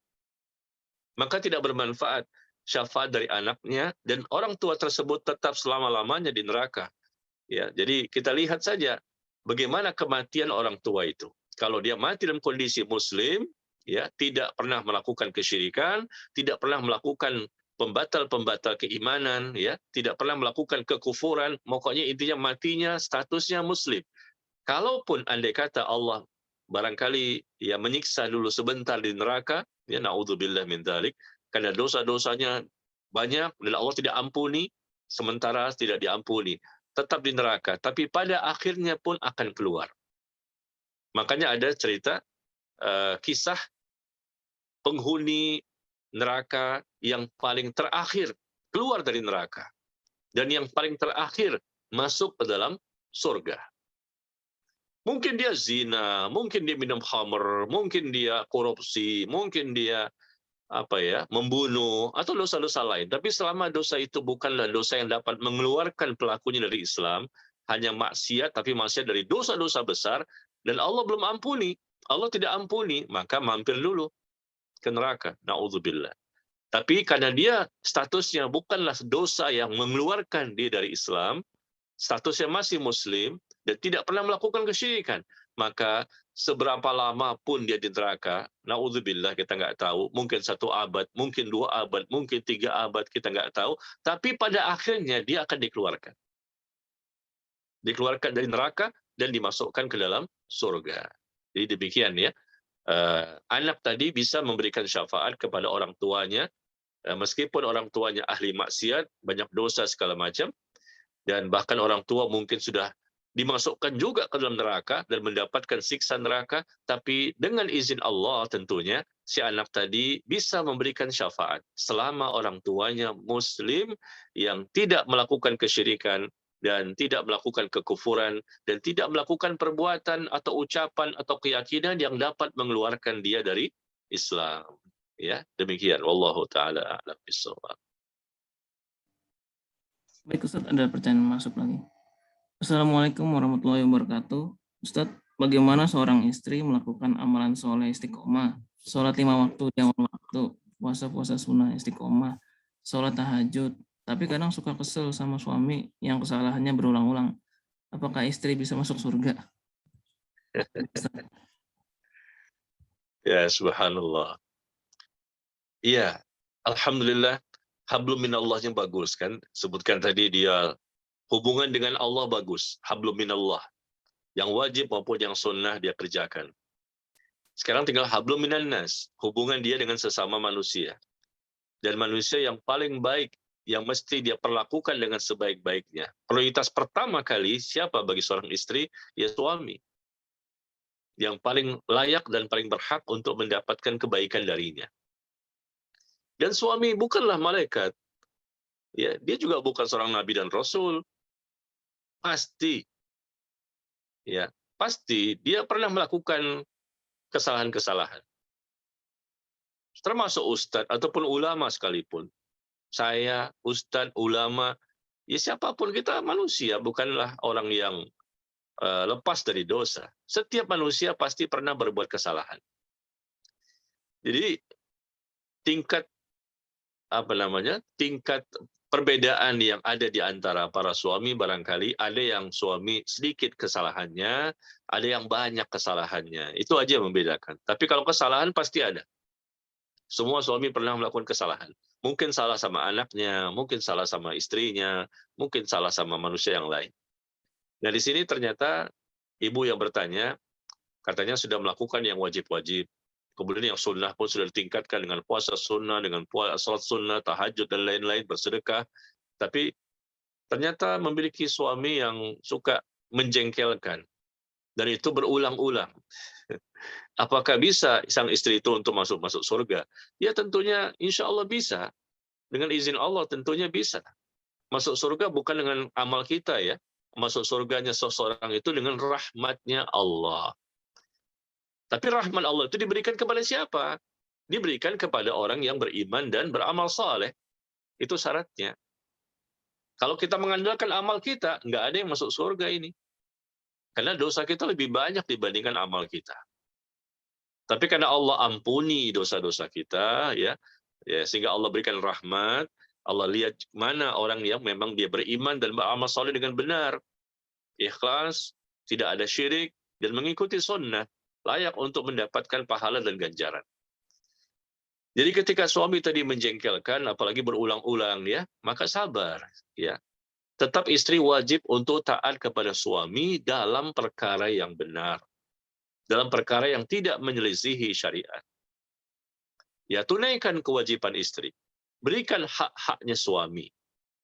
Maka tidak bermanfaat syafaat dari anaknya dan orang tua tersebut tetap selama-lamanya di neraka. Ya, jadi kita lihat saja bagaimana kematian orang tua itu. Kalau dia mati dalam kondisi muslim, ya, tidak pernah melakukan kesyirikan, tidak pernah melakukan pembatal-pembatal keimanan, ya, tidak pernah melakukan kekufuran, pokoknya intinya matinya statusnya muslim. Kalaupun andai kata Allah barangkali ya menyiksa dulu sebentar di neraka, ya, naudzubillah min dzalik, karena dosa-dosanya banyak dan Allah tidak ampuni, sementara tidak diampuni, tetap di neraka, tapi pada akhirnya pun akan keluar. Makanya ada cerita kisah penghuni neraka yang paling terakhir keluar dari neraka dan yang paling terakhir masuk ke dalam surga. Mungkin dia zina, mungkin dia minum khamr, mungkin dia korupsi, mungkin dia membunuh atau dosa-dosa lain. Tapi selama dosa itu bukanlah dosa yang dapat mengeluarkan pelakunya dari Islam, hanya maksiat, tapi maksiat dari dosa-dosa besar, dan Allah belum ampuni, Allah tidak ampuni, maka mampir dulu ke neraka. Na'udzubillah. Tapi karena dia statusnya bukanlah dosa yang mengeluarkan dia dari Islam, statusnya masih muslim dan tidak pernah melakukan kesyirikan, maka seberapa lama pun dia di neraka, naudzubillah, kita nggak tahu, mungkin 1 abad, mungkin 2 abad, mungkin 3 abad, kita nggak tahu, tapi pada akhirnya dia akan dikeluarkan dari neraka dan dimasukkan ke dalam surga. Jadi demikian ya, anak tadi bisa memberikan syafaat kepada orang tuanya, meskipun orang tuanya ahli maksiat, banyak dosa segala macam, dan bahkan orang tua mungkin sudah dimasukkan juga ke dalam neraka dan mendapatkan siksa neraka, tapi dengan izin Allah tentunya si anak tadi bisa memberikan syafaat selama orang tuanya muslim yang tidak melakukan kesyirikan dan tidak melakukan kekufuran dan tidak melakukan perbuatan atau ucapan atau keyakinan yang dapat mengeluarkan dia dari Islam. Ya, demikian. Wallahu taala a'lam bishawab. Baik Ustadz, ada pertanyaan masuk lagi. Assalamualaikum warahmatullahi wabarakatuh. Ustadz, bagaimana seorang istri melakukan amalan soleh istiqomah, sholat 5 waktu di awal waktu, puasa-puasa sunnah istiqomah, sholat tahajud, tapi kadang suka kesel sama suami yang kesalahannya berulang-ulang. Apakah istri bisa masuk surga? Ya, subhanallah. Iya, alhamdulillah, hablum minallahnya bagus kan, sebutkan tadi dia hubungan dengan Allah bagus, hablum minallah, yang wajib maupun yang sunnah dia kerjakan. Sekarang tinggal hablum minannas, hubungan dia dengan sesama manusia. Dan manusia yang paling baik, yang mesti dia perlakukan dengan sebaik-baiknya. Prioritas pertama kali siapa bagi seorang istri? Ya suami. Yang paling layak dan paling berhak untuk mendapatkan kebaikan darinya. Dan suami bukanlah malaikat. Ya, dia juga bukan seorang nabi dan rasul. Pasti ya, pasti dia pernah melakukan kesalahan-kesalahan. Termasuk ustadz ataupun ulama sekalipun. Saya, ustadz, ulama, ya siapapun kita manusia, bukanlah orang yang lepas dari dosa. Setiap manusia pasti pernah berbuat kesalahan. Jadi tingkat tingkat perbedaan yang ada di antara para suami barangkali ada yang suami sedikit kesalahannya, ada yang banyak kesalahannya. Itu aja yang membedakan. Tapi kalau kesalahan pasti ada. Semua suami pernah melakukan kesalahan. Mungkin salah sama anaknya, mungkin salah sama istrinya, mungkin salah sama manusia yang lain. Nah, di sini ternyata ibu yang bertanya, katanya sudah melakukan yang wajib-wajib. Kemudian yang sunnah pun sudah ditingkatkan dengan puasa sunnah, dengan salat sunnah, tahajud, dan lain-lain, bersedekah. Tapi ternyata memiliki suami yang suka menjengkelkan. Dan itu berulang-ulang. Apakah bisa sang istri itu untuk masuk surga? Ya tentunya insya Allah bisa. Dengan izin Allah tentunya bisa. Masuk surga bukan dengan amal kita ya. Masuk surganya seseorang itu dengan rahmatnya Allah. Tapi rahmat Allah itu diberikan kepada siapa? Diberikan kepada orang yang beriman dan beramal saleh. Itu syaratnya. Kalau kita mengandalkan amal kita, nggak ada yang masuk surga ini. Karena dosa kita lebih banyak dibandingkan amal kita. Tapi karena Allah ampuni dosa-dosa kita, ya, sehingga Allah berikan rahmat, Allah lihat mana orang yang memang dia beriman dan beramal saleh dengan benar, ikhlas, tidak ada syirik, dan mengikuti sunnah, layak untuk mendapatkan pahala dan ganjaran. Jadi ketika suami tadi menjengkelkan, apalagi berulang-ulang, ya, maka sabar, ya. Tetap istri wajib untuk taat kepada suami dalam perkara yang benar, dalam perkara yang tidak menyelisihi syariat. Ya, tunaikan kewajiban istri. Berikan hak-haknya suami.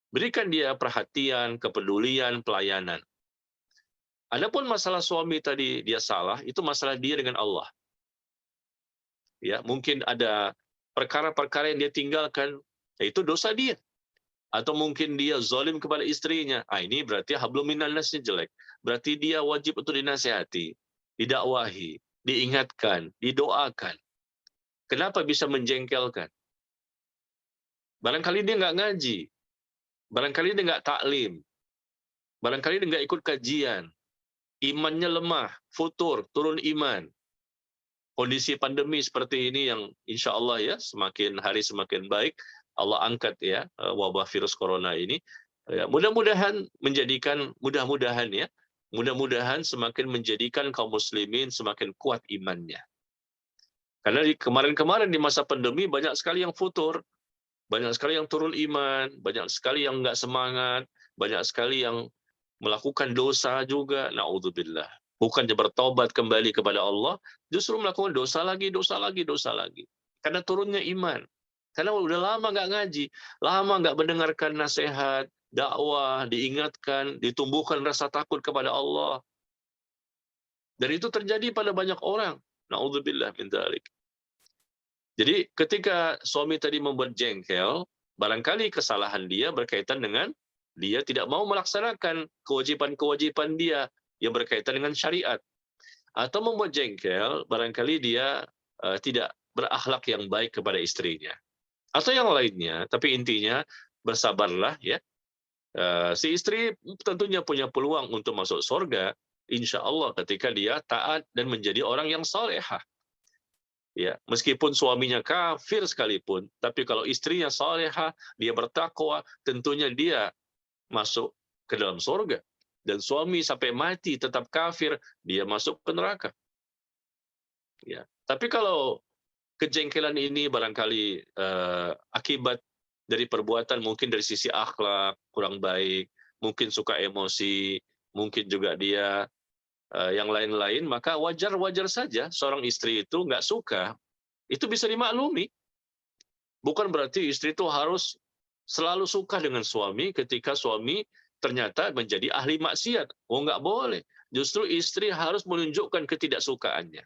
Berikan dia perhatian, kepedulian, pelayanan. Adapun masalah suami tadi dia salah, itu masalah dia dengan Allah. Ya, mungkin ada perkara-perkara yang dia tinggalkan, yaitu dosa dia. Atau mungkin dia zalim kepada istrinya. Ini berarti hablum minan nasnya jelek. Berarti dia wajib untuk dinasihati, didakwahi, diingatkan, didoakan. Kenapa bisa menjengkelkan? Barangkali dia nggak ngaji, barangkali dia nggak taklim, barangkali dia nggak ikut kajian, imannya lemah, futur, turun iman. Kondisi pandemi seperti ini yang insya Allah ya semakin hari semakin baik, Allah angkat ya wabah virus corona ini. Ya, mudah-mudahan semakin menjadikan kaum muslimin semakin kuat imannya. Karena kemarin-kemarin di masa pandemi banyak sekali yang futur, banyak sekali yang turun iman, banyak sekali yang nggak semangat, banyak sekali yang melakukan dosa juga. Na'udzubillah. Bukannya bertobat kembali kepada Allah, justru melakukan dosa lagi. Karena turunnya iman. Karena udah lama nggak ngaji, lama nggak mendengarkan nasihat, dakwah, diingatkan, ditumbuhkan rasa takut kepada Allah. Dan itu terjadi pada banyak orang. Na'udzubillah min dzalik. Jadi ketika suami tadi membuat jengkel, barangkali kesalahan dia berkaitan dengan dia tidak mau melaksanakan kewajiban-kewajiban dia yang berkaitan dengan syariat. Atau membuat jengkel, barangkali dia tidak berakhlak yang baik kepada istrinya. Atau yang lainnya, tapi intinya bersabarlah ya. Si istri tentunya punya peluang untuk masuk surga, insya Allah ketika dia taat dan menjadi orang yang salehah. Ya, meskipun suaminya kafir sekalipun, tapi kalau istrinya salehah, dia bertakwa, tentunya dia masuk ke dalam surga. Dan suami sampai mati tetap kafir, dia masuk ke neraka. Ya, tapi kalau kejengkelan ini barangkali akibat dari perbuatan mungkin dari sisi akhlak kurang baik, mungkin suka emosi, mungkin juga dia yang lain-lain, maka wajar-wajar saja seorang istri itu nggak suka. Itu bisa dimaklumi. Bukan berarti istri itu harus selalu suka dengan suami ketika suami ternyata menjadi ahli maksiat. Nggak boleh. Justru istri harus menunjukkan ketidaksukaannya.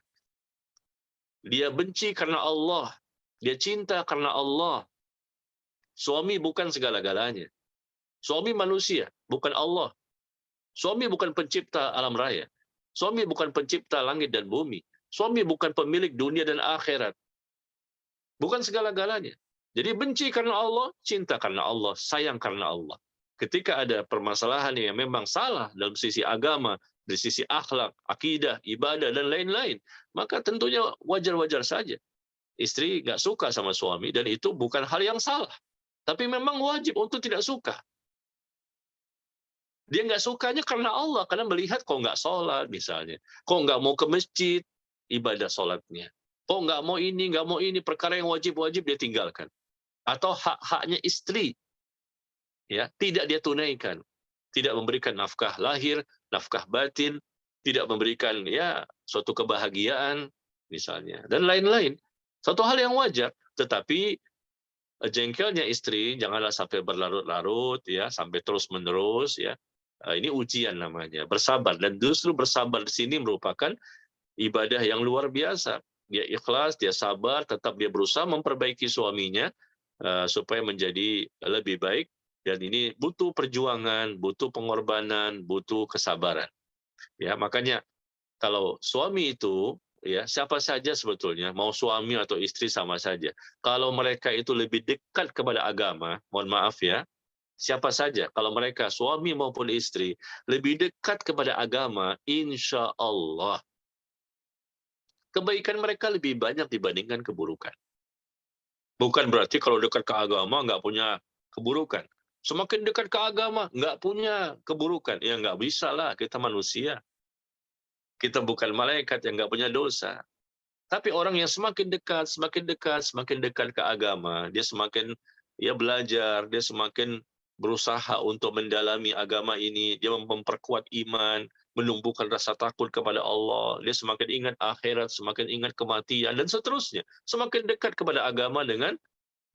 Dia benci karena Allah. Dia cinta karena Allah. Suami bukan segala-galanya. Suami manusia, bukan Allah. Suami bukan pencipta alam raya. Suami bukan pencipta langit dan bumi. Suami bukan pemilik dunia dan akhirat. Bukan segala-galanya. Jadi benci karena Allah, cinta karena Allah, sayang karena Allah. Ketika ada permasalahan yang memang salah dalam sisi agama, dari sisi akhlak, akidah, ibadah, dan lain-lain, maka tentunya wajar-wajar saja. Istri nggak suka sama suami, dan itu bukan hal yang salah. Tapi memang wajib untuk tidak suka. Dia nggak sukanya karena Allah, karena melihat kok nggak sholat misalnya, kok nggak mau ke masjid, ibadah sholatnya, kok nggak mau ini, perkara yang wajib-wajib dia tinggalkan. Atau hak-haknya istri, ya tidak dia tunaikan, tidak memberikan nafkah lahir, nafkah batin, tidak memberikan ya suatu kebahagiaan misalnya, dan lain-lain. Satu hal yang wajar, tetapi jengkelnya istri janganlah sampai berlarut-larut ya, sampai terus-menerus ya. Ini ujian namanya, bersabar, dan justru bersabar di sini merupakan ibadah yang luar biasa. Dia ikhlas, dia sabar, tetap dia berusaha memperbaiki suaminya supaya menjadi lebih baik, dan ini butuh perjuangan, butuh pengorbanan, butuh kesabaran. Ya, makanya kalau suami itu ya siapa saja sebetulnya, mau suami atau istri sama saja. Kalau mereka itu lebih dekat kepada agama, mohon maaf ya, siapa saja, kalau mereka suami maupun istri lebih dekat kepada agama, insya Allah kebaikan mereka lebih banyak dibandingkan keburukan. Bukan berarti kalau dekat ke agama nggak punya keburukan. Semakin dekat ke agama nggak punya keburukan. Ya nggak bisa lah, kita manusia. Kita bukan malaikat yang nggak punya dosa. Tapi orang yang semakin dekat, semakin dekat ke agama, dia semakin ya belajar, dia semakin berusaha untuk mendalami agama ini, dia memperkuat iman, menumbuhkan rasa takut kepada Allah, dia semakin ingat akhirat, semakin ingat kematian, dan seterusnya. Semakin dekat kepada agama dengan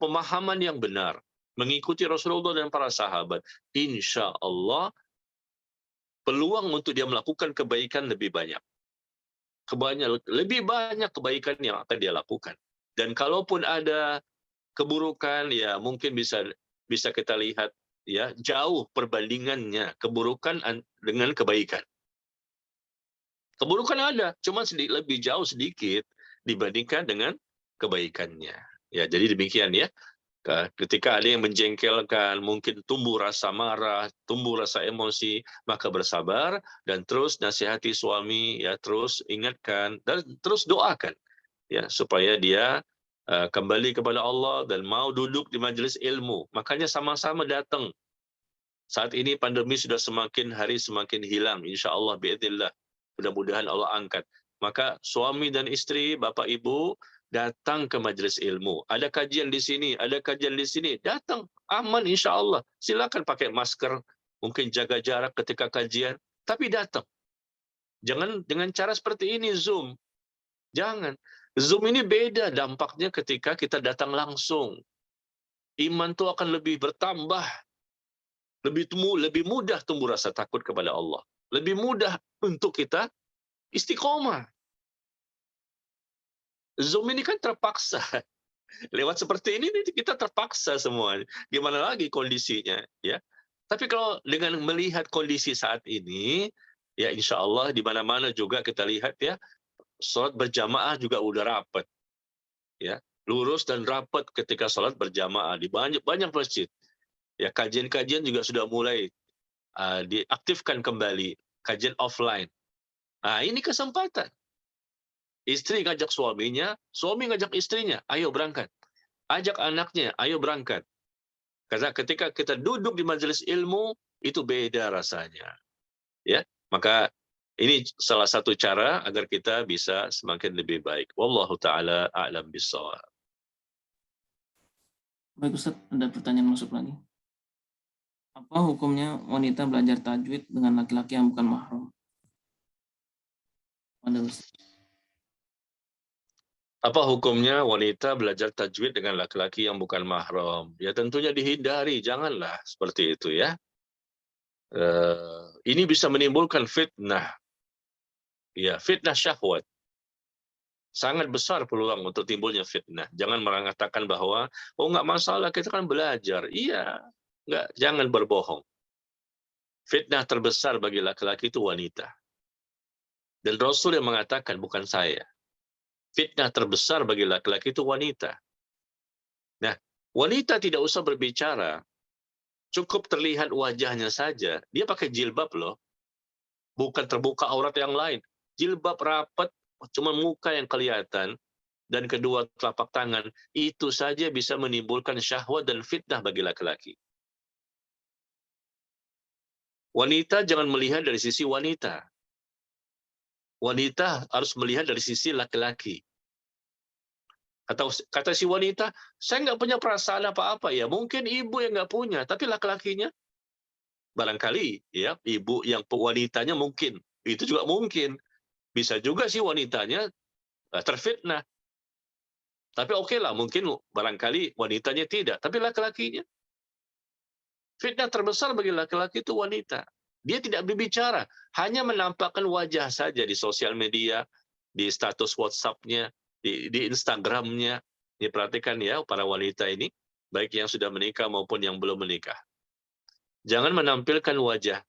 pemahaman yang benar, mengikuti Rasulullah dan para sahabat, insya Allah peluang untuk dia melakukan kebaikan lebih banyak. Lebih banyak kebaikan yang akan dia lakukan. Dan kalaupun ada keburukan, ya mungkin bisa kita lihat ya jauh perbandingannya keburukan dengan kebaikan. Keburukan ada, cuma lebih jauh sedikit dibandingkan dengan kebaikannya. Ya, jadi demikian ya. Ketika ada yang menjengkelkan, mungkin tumbuh rasa marah, tumbuh rasa emosi, maka bersabar dan terus nasihati suami, ya terus ingatkan dan terus doakan, ya supaya dia kembali kepada Allah dan mau duduk di majelis ilmu. Makanya sama-sama datang. Saat ini pandemi sudah semakin hari semakin hilang, insya Allah biidznillah. Mudah-mudahan Allah angkat. Maka suami dan istri, bapak ibu, datang ke majelis ilmu. Ada kajian di sini, ada kajian di sini. Datang, aman insya Allah. Silakan pakai masker, mungkin jaga jarak ketika kajian, tapi datang. Jangan dengan cara seperti ini, Zoom. Jangan. Zoom ini beda dampaknya ketika kita datang langsung. Iman itu akan lebih bertambah. Lebih mudah tumbuh rasa takut kepada Allah. Lebih mudah untuk kita istiqomah. Zoom ini kan terpaksa. Lewat seperti ini kita terpaksa semua. Gimana lagi kondisinya, ya? Tapi kalau dengan melihat kondisi saat ini, ya insya Allah di mana-mana juga kita lihat ya, sholat berjamaah juga udah rapat, ya, lurus dan rapat ketika sholat berjamaah di banyak masjid. Ya, kajian-kajian juga sudah mulai diaktifkan kembali, kajian offline. Nah, ini kesempatan. Istri ngajak suaminya, suami ngajak istrinya, ayo berangkat. Ajak anaknya, ayo berangkat. Karena ketika kita duduk di majelis ilmu, itu beda rasanya. Ya, maka ini salah satu cara agar kita bisa semakin lebih baik. Wallahu ta'ala a'lam bishawab. Baik Ustaz, ada pertanyaan masuk lagi. Apa hukumnya wanita belajar tajwid dengan laki-laki yang bukan mahram? Ada Ustaz. Apa hukumnya wanita belajar tajwid dengan laki-laki yang bukan mahram? Ya tentunya dihindari, janganlah seperti itu ya. Ini bisa menimbulkan fitnah. Ya, fitnah syahwat. Sangat besar peluang untuk timbulnya fitnah. Jangan mengatakan bahwa, oh nggak masalah, kita kan belajar. Iya, jangan berbohong. Fitnah terbesar bagi laki-laki itu wanita. Dan Rasul yang mengatakan, bukan saya. Fitnah terbesar bagi laki-laki itu wanita. Nah, wanita tidak usah berbicara, cukup terlihat wajahnya saja. Dia pakai jilbab loh, bukan terbuka aurat yang lain. Jilbab rapat, cuma muka yang kelihatan, dan kedua telapak tangan, itu saja bisa menimbulkan syahwat dan fitnah bagi laki-laki. Wanita jangan melihat dari sisi wanita. Wanita harus melihat dari sisi laki-laki. Atau kata si wanita, saya nggak punya perasaan apa-apa ya. Mungkin ibu yang nggak punya, tapi laki-lakinya barangkali ya, ibu yang wanitanya mungkin. Itu juga mungkin. Bisa juga sih wanitanya terfitnah. Tapi oke lah, mungkin barangkali wanitanya tidak. Tapi laki-lakinya. Fitnah terbesar bagi laki-laki itu wanita. Dia tidak berbicara, hanya menampakkan wajah saja di sosial media, di status WhatsApp-nya, di Instagram-nya. Diperhatikan ya para wanita ini, baik yang sudah menikah maupun yang belum menikah. Jangan menampilkan wajah,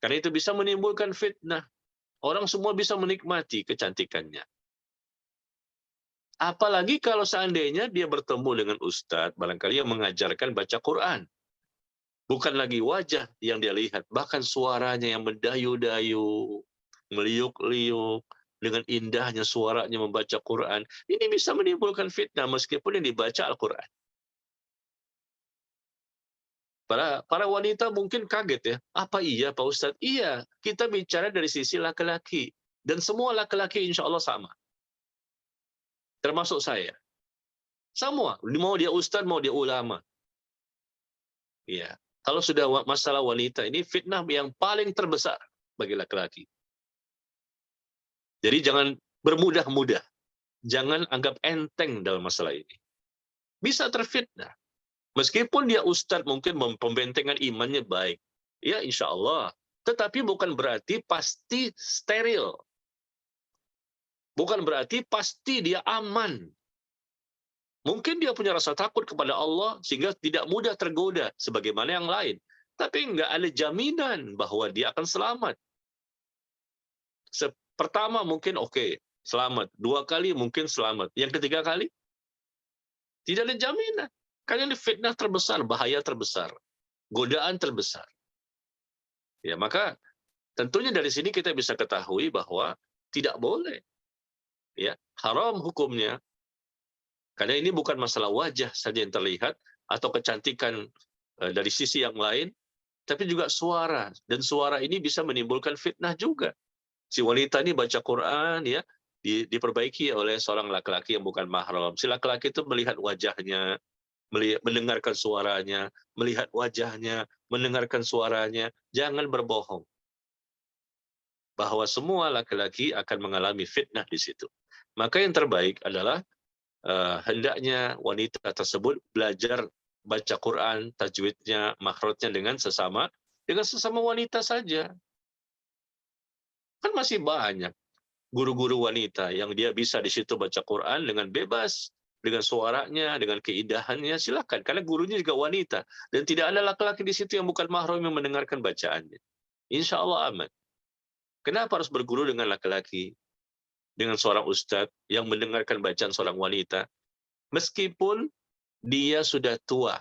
karena itu bisa menimbulkan fitnah. Orang semua bisa menikmati kecantikannya. Apalagi kalau seandainya dia bertemu dengan ustadz, barangkali yang mengajarkan baca Quran. Bukan lagi wajah yang dia lihat, bahkan suaranya yang mendayu-dayu, meliuk-liuk, dengan indahnya suaranya membaca Quran. Ini bisa menimbulkan fitnah meskipun yang dibaca Al-Quran. Para wanita mungkin kaget ya, apa iya Pak Ustadz? Iya, kita bicara dari sisi laki-laki. Dan semua laki-laki insya Allah sama. Termasuk saya. Semua, mau dia ustadz, mau dia ulama. Iya. Kalau sudah masalah wanita, ini fitnah yang paling terbesar bagi laki-laki. Jadi jangan bermudah-mudah. Jangan anggap enteng dalam masalah ini. Bisa terfitnah. Meskipun dia ustadz mungkin pembentengan imannya baik. Ya insya Allah. Tetapi bukan berarti pasti steril. Bukan berarti pasti dia aman. Mungkin dia punya rasa takut kepada Allah sehingga tidak mudah tergoda sebagaimana yang lain. Tapi nggak ada jaminan bahwa dia akan selamat. Pertama mungkin oke, selamat. 2 kali mungkin selamat. Yang ketiga kali tidak ada jaminan. Karena ini fitnah terbesar, bahaya terbesar, godaan terbesar. Ya, maka tentunya dari sini kita bisa ketahui bahwa tidak boleh. Ya, haram hukumnya. Karena ini bukan masalah wajah saja yang terlihat atau kecantikan dari sisi yang lain, tapi juga suara. Dan suara ini bisa menimbulkan fitnah juga. Si wanita ini baca Quran ya, diperbaiki oleh seorang laki-laki yang bukan mahram. Si laki-laki itu melihat wajahnya, mendengarkan suaranya, melihat wajahnya, mendengarkan suaranya. Jangan berbohong bahwa semua laki-laki akan mengalami fitnah di situ. Maka yang terbaik adalah hendaknya wanita tersebut belajar baca Quran, tajwidnya, makhrajnya dengan sesama wanita saja. Kan masih banyak guru-guru wanita yang dia bisa di situ baca Quran dengan bebas, dengan suaranya, dengan keindahannya, silakan. Karena gurunya juga wanita dan tidak ada laki-laki di situ yang bukan mahram yang mendengarkan bacaannya. Insya Allah aman. Kenapa harus berguru dengan laki-laki? Dengan seorang ustadz yang mendengarkan bacaan seorang wanita, meskipun dia sudah tua,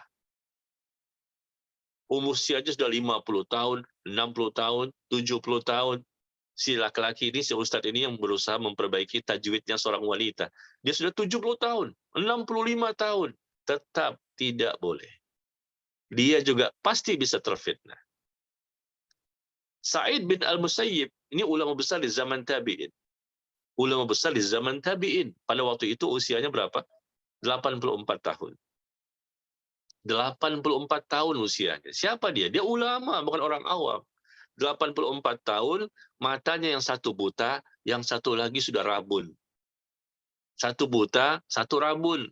usianya sudah 50 tahun, 60 tahun, 70 tahun, si laki-laki ini, si ustadz ini yang berusaha memperbaiki tajwidnya seorang wanita, dia sudah 70 tahun, 65 tahun, tetap tidak boleh. Dia juga pasti bisa terfitnah. Sa'id bin Al-Musayyib, ini ulama besar di zaman tabi'in. Ulama besar di zaman tabi'in. Pada waktu itu usianya berapa? 84 tahun. 84 tahun usianya. Siapa dia? Dia ulama, bukan orang awam. 84 tahun, matanya yang satu buta, yang satu lagi sudah rabun. Satu buta, satu rabun.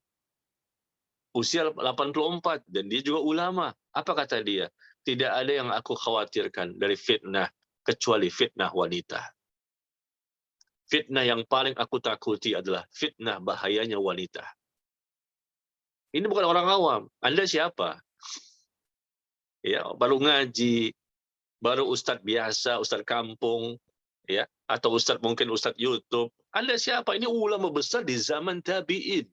Usia 84, dan dia juga ulama. Apa kata dia? Tidak ada yang aku khawatirkan dari fitnah, kecuali fitnah wanita. Fitnah yang paling aku takuti adalah fitnah bahayanya wanita. Ini bukan orang awam. Anda siapa? Ya, baru ngaji, baru ustadz biasa, ustadz kampung, ya, atau mungkin Ustadz YouTube. Anda siapa? Ini ulama besar di zaman tabi'in.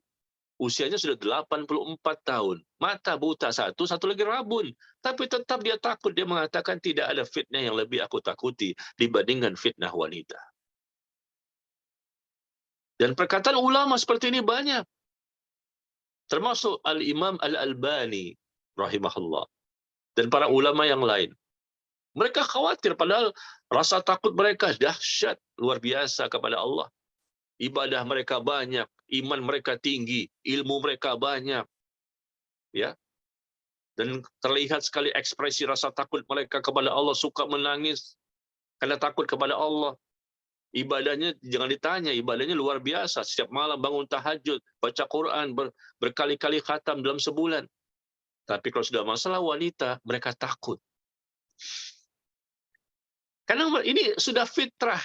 Usianya sudah 84 tahun. Mata buta satu lagi rabun. Tapi tetap dia takut. Dia mengatakan tidak ada fitnah yang lebih aku takuti dibandingkan fitnah wanita. Dan perkataan ulama seperti ini banyak. Termasuk Al-Imam Al-Albani rahimahullah. Dan para ulama yang lain. Mereka khawatir, padahal rasa takut mereka dahsyat, luar biasa kepada Allah. Ibadah mereka banyak, iman mereka tinggi, ilmu mereka banyak. Ya. Dan terlihat sekali ekspresi rasa takut mereka kepada Allah, suka menangis karena takut kepada Allah. Ibadahnya jangan ditanya, ibadahnya luar biasa. Setiap malam bangun tahajud, baca Quran, berkali-kali khatam dalam sebulan. Tapi kalau sudah masalah wanita, mereka takut. Karena ini sudah fitrah.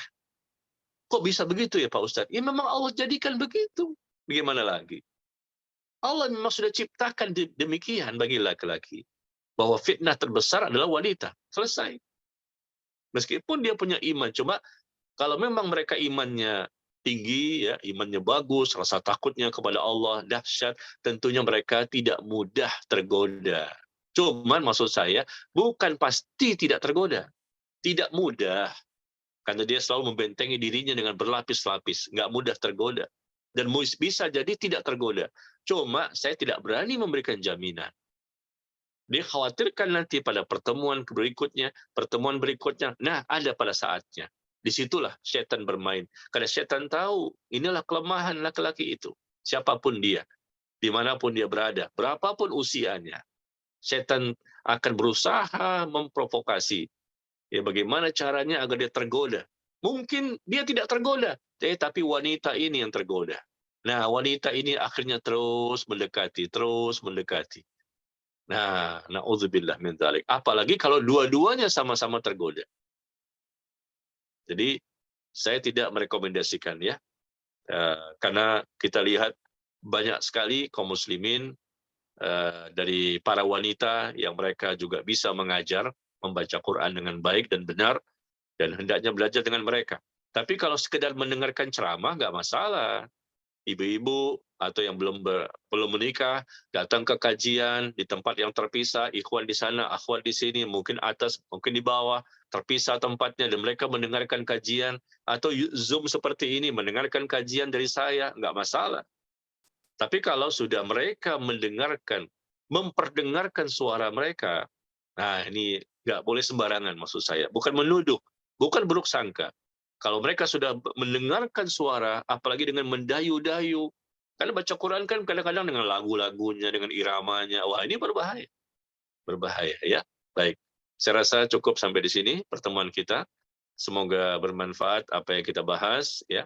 Kok bisa begitu ya Pak Ustadz? Ya memang Allah jadikan begitu. Bagaimana lagi? Allah memang sudah ciptakan demikian bagi laki-laki. Bahwa fitnah terbesar adalah wanita. Selesai. Meskipun dia punya iman. Cuma kalau memang mereka imannya tinggi, ya, imannya bagus, rasa takutnya kepada Allah dahsyat, tentunya mereka tidak mudah tergoda. Cuman maksud saya, bukan pasti tidak tergoda. Tidak mudah, karena dia selalu membentengi dirinya dengan berlapis-lapis, nggak mudah tergoda. Dan bisa jadi tidak tergoda. Cuma saya tidak berani memberikan jaminan. Dia khawatirkan nanti pada pertemuan berikutnya, nah ada pada saatnya. Disitulah setan bermain. Karena setan tahu, inilah kelemahan laki-laki itu. Siapapun dia, dimanapun dia berada, berapapun usianya. Setan akan berusaha memprovokasi. Ya, bagaimana caranya agar dia tergoda? Mungkin dia tidak tergoda, tapi wanita ini yang tergoda. Nah, wanita ini akhirnya terus mendekati. Nah, na'udzubillah min dzalik. Apalagi kalau dua-duanya sama-sama tergoda. Jadi, saya tidak merekomendasikan ya. Karena kita lihat banyak sekali kaum muslimin dari para wanita yang mereka juga bisa mengajar, membaca Quran dengan baik dan benar, dan hendaknya belajar dengan mereka. Tapi kalau sekedar mendengarkan ceramah, nggak masalah. Ibu-ibu atau yang belum menikah, datang ke kajian di tempat yang terpisah, ikhwan di sana, akhwat di sini, mungkin atas, mungkin di bawah, terpisah tempatnya, dan mereka mendengarkan kajian, atau Zoom seperti ini, mendengarkan kajian dari saya, nggak masalah. Tapi kalau sudah mereka memperdengarkan suara mereka, nah ini nggak boleh sembarangan maksud saya. Bukan menuduh, bukan buruk sangka. Kalau mereka sudah mendengarkan suara, apalagi dengan mendayu-dayu, karena baca Quran kan kadang-kadang dengan lagu-lagunya, dengan iramanya, wah ini berbahaya. Berbahaya ya. Baik, saya rasa cukup sampai di sini pertemuan kita. Semoga bermanfaat apa yang kita bahas ya.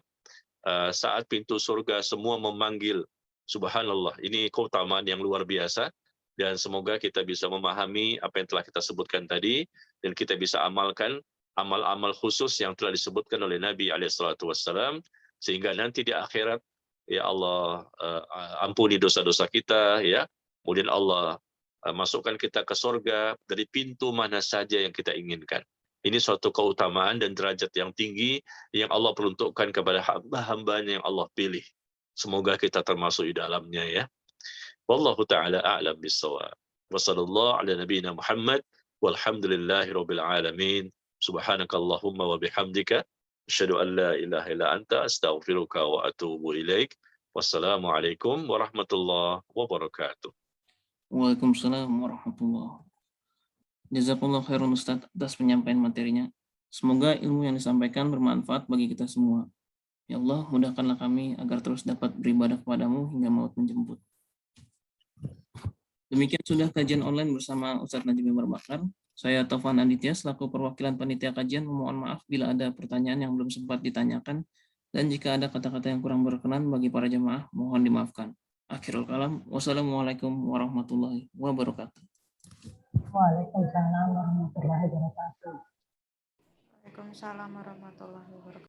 Saat pintu surga semua memanggil, subhanallah, ini keutamaan yang luar biasa, dan semoga kita bisa memahami apa yang telah kita sebutkan tadi, dan kita bisa amalkan amal-amal khusus yang telah disebutkan oleh Nabi SAW, sehingga nanti di akhirat, ya Allah ampuni dosa-dosa kita, ya, kemudian Allah masukkan kita ke surga dari pintu mana saja yang kita inginkan. Ini suatu keutamaan dan derajat yang tinggi yang Allah peruntukkan kepada hamba-hambanya yang Allah pilih. Semoga kita termasuk di dalamnya ya. Wallahu ta'ala a'lam bis-shawab. Wa sallallahu ala nabiyyina Muhammad walhamdulillahi rabbil alamin. Subhanakallahumma wa bihamdika asyhadu an la ilaha illa anta astaghfiruka wa atubu ilaik. Wassalamu alaikum warahmatullahi wabarakatuh. Waalaikumsalam warahmatullahi wabarakatuh. Jazakallah khairan Ustadz atas penyampaian materinya. Semoga ilmu yang disampaikan bermanfaat bagi kita semua. Ya Allah, mudahkanlah kami agar terus dapat beribadah kepadamu hingga maut menjemput. Demikian sudah kajian online bersama Ustadz Najib Bakar. Saya Taufan Aditya selaku perwakilan panitia kajian memohon maaf bila ada pertanyaan yang belum sempat ditanyakan, dan jika ada kata-kata yang kurang berkenan bagi para jemaah, mohon dimaafkan. Akhirul kalam, wassalamualaikum warahmatullahi wabarakatuh. Waalaikumsalam warahmatullahi wabarakatuh. Waalaikumsalam warahmatullahi wabarakatuh.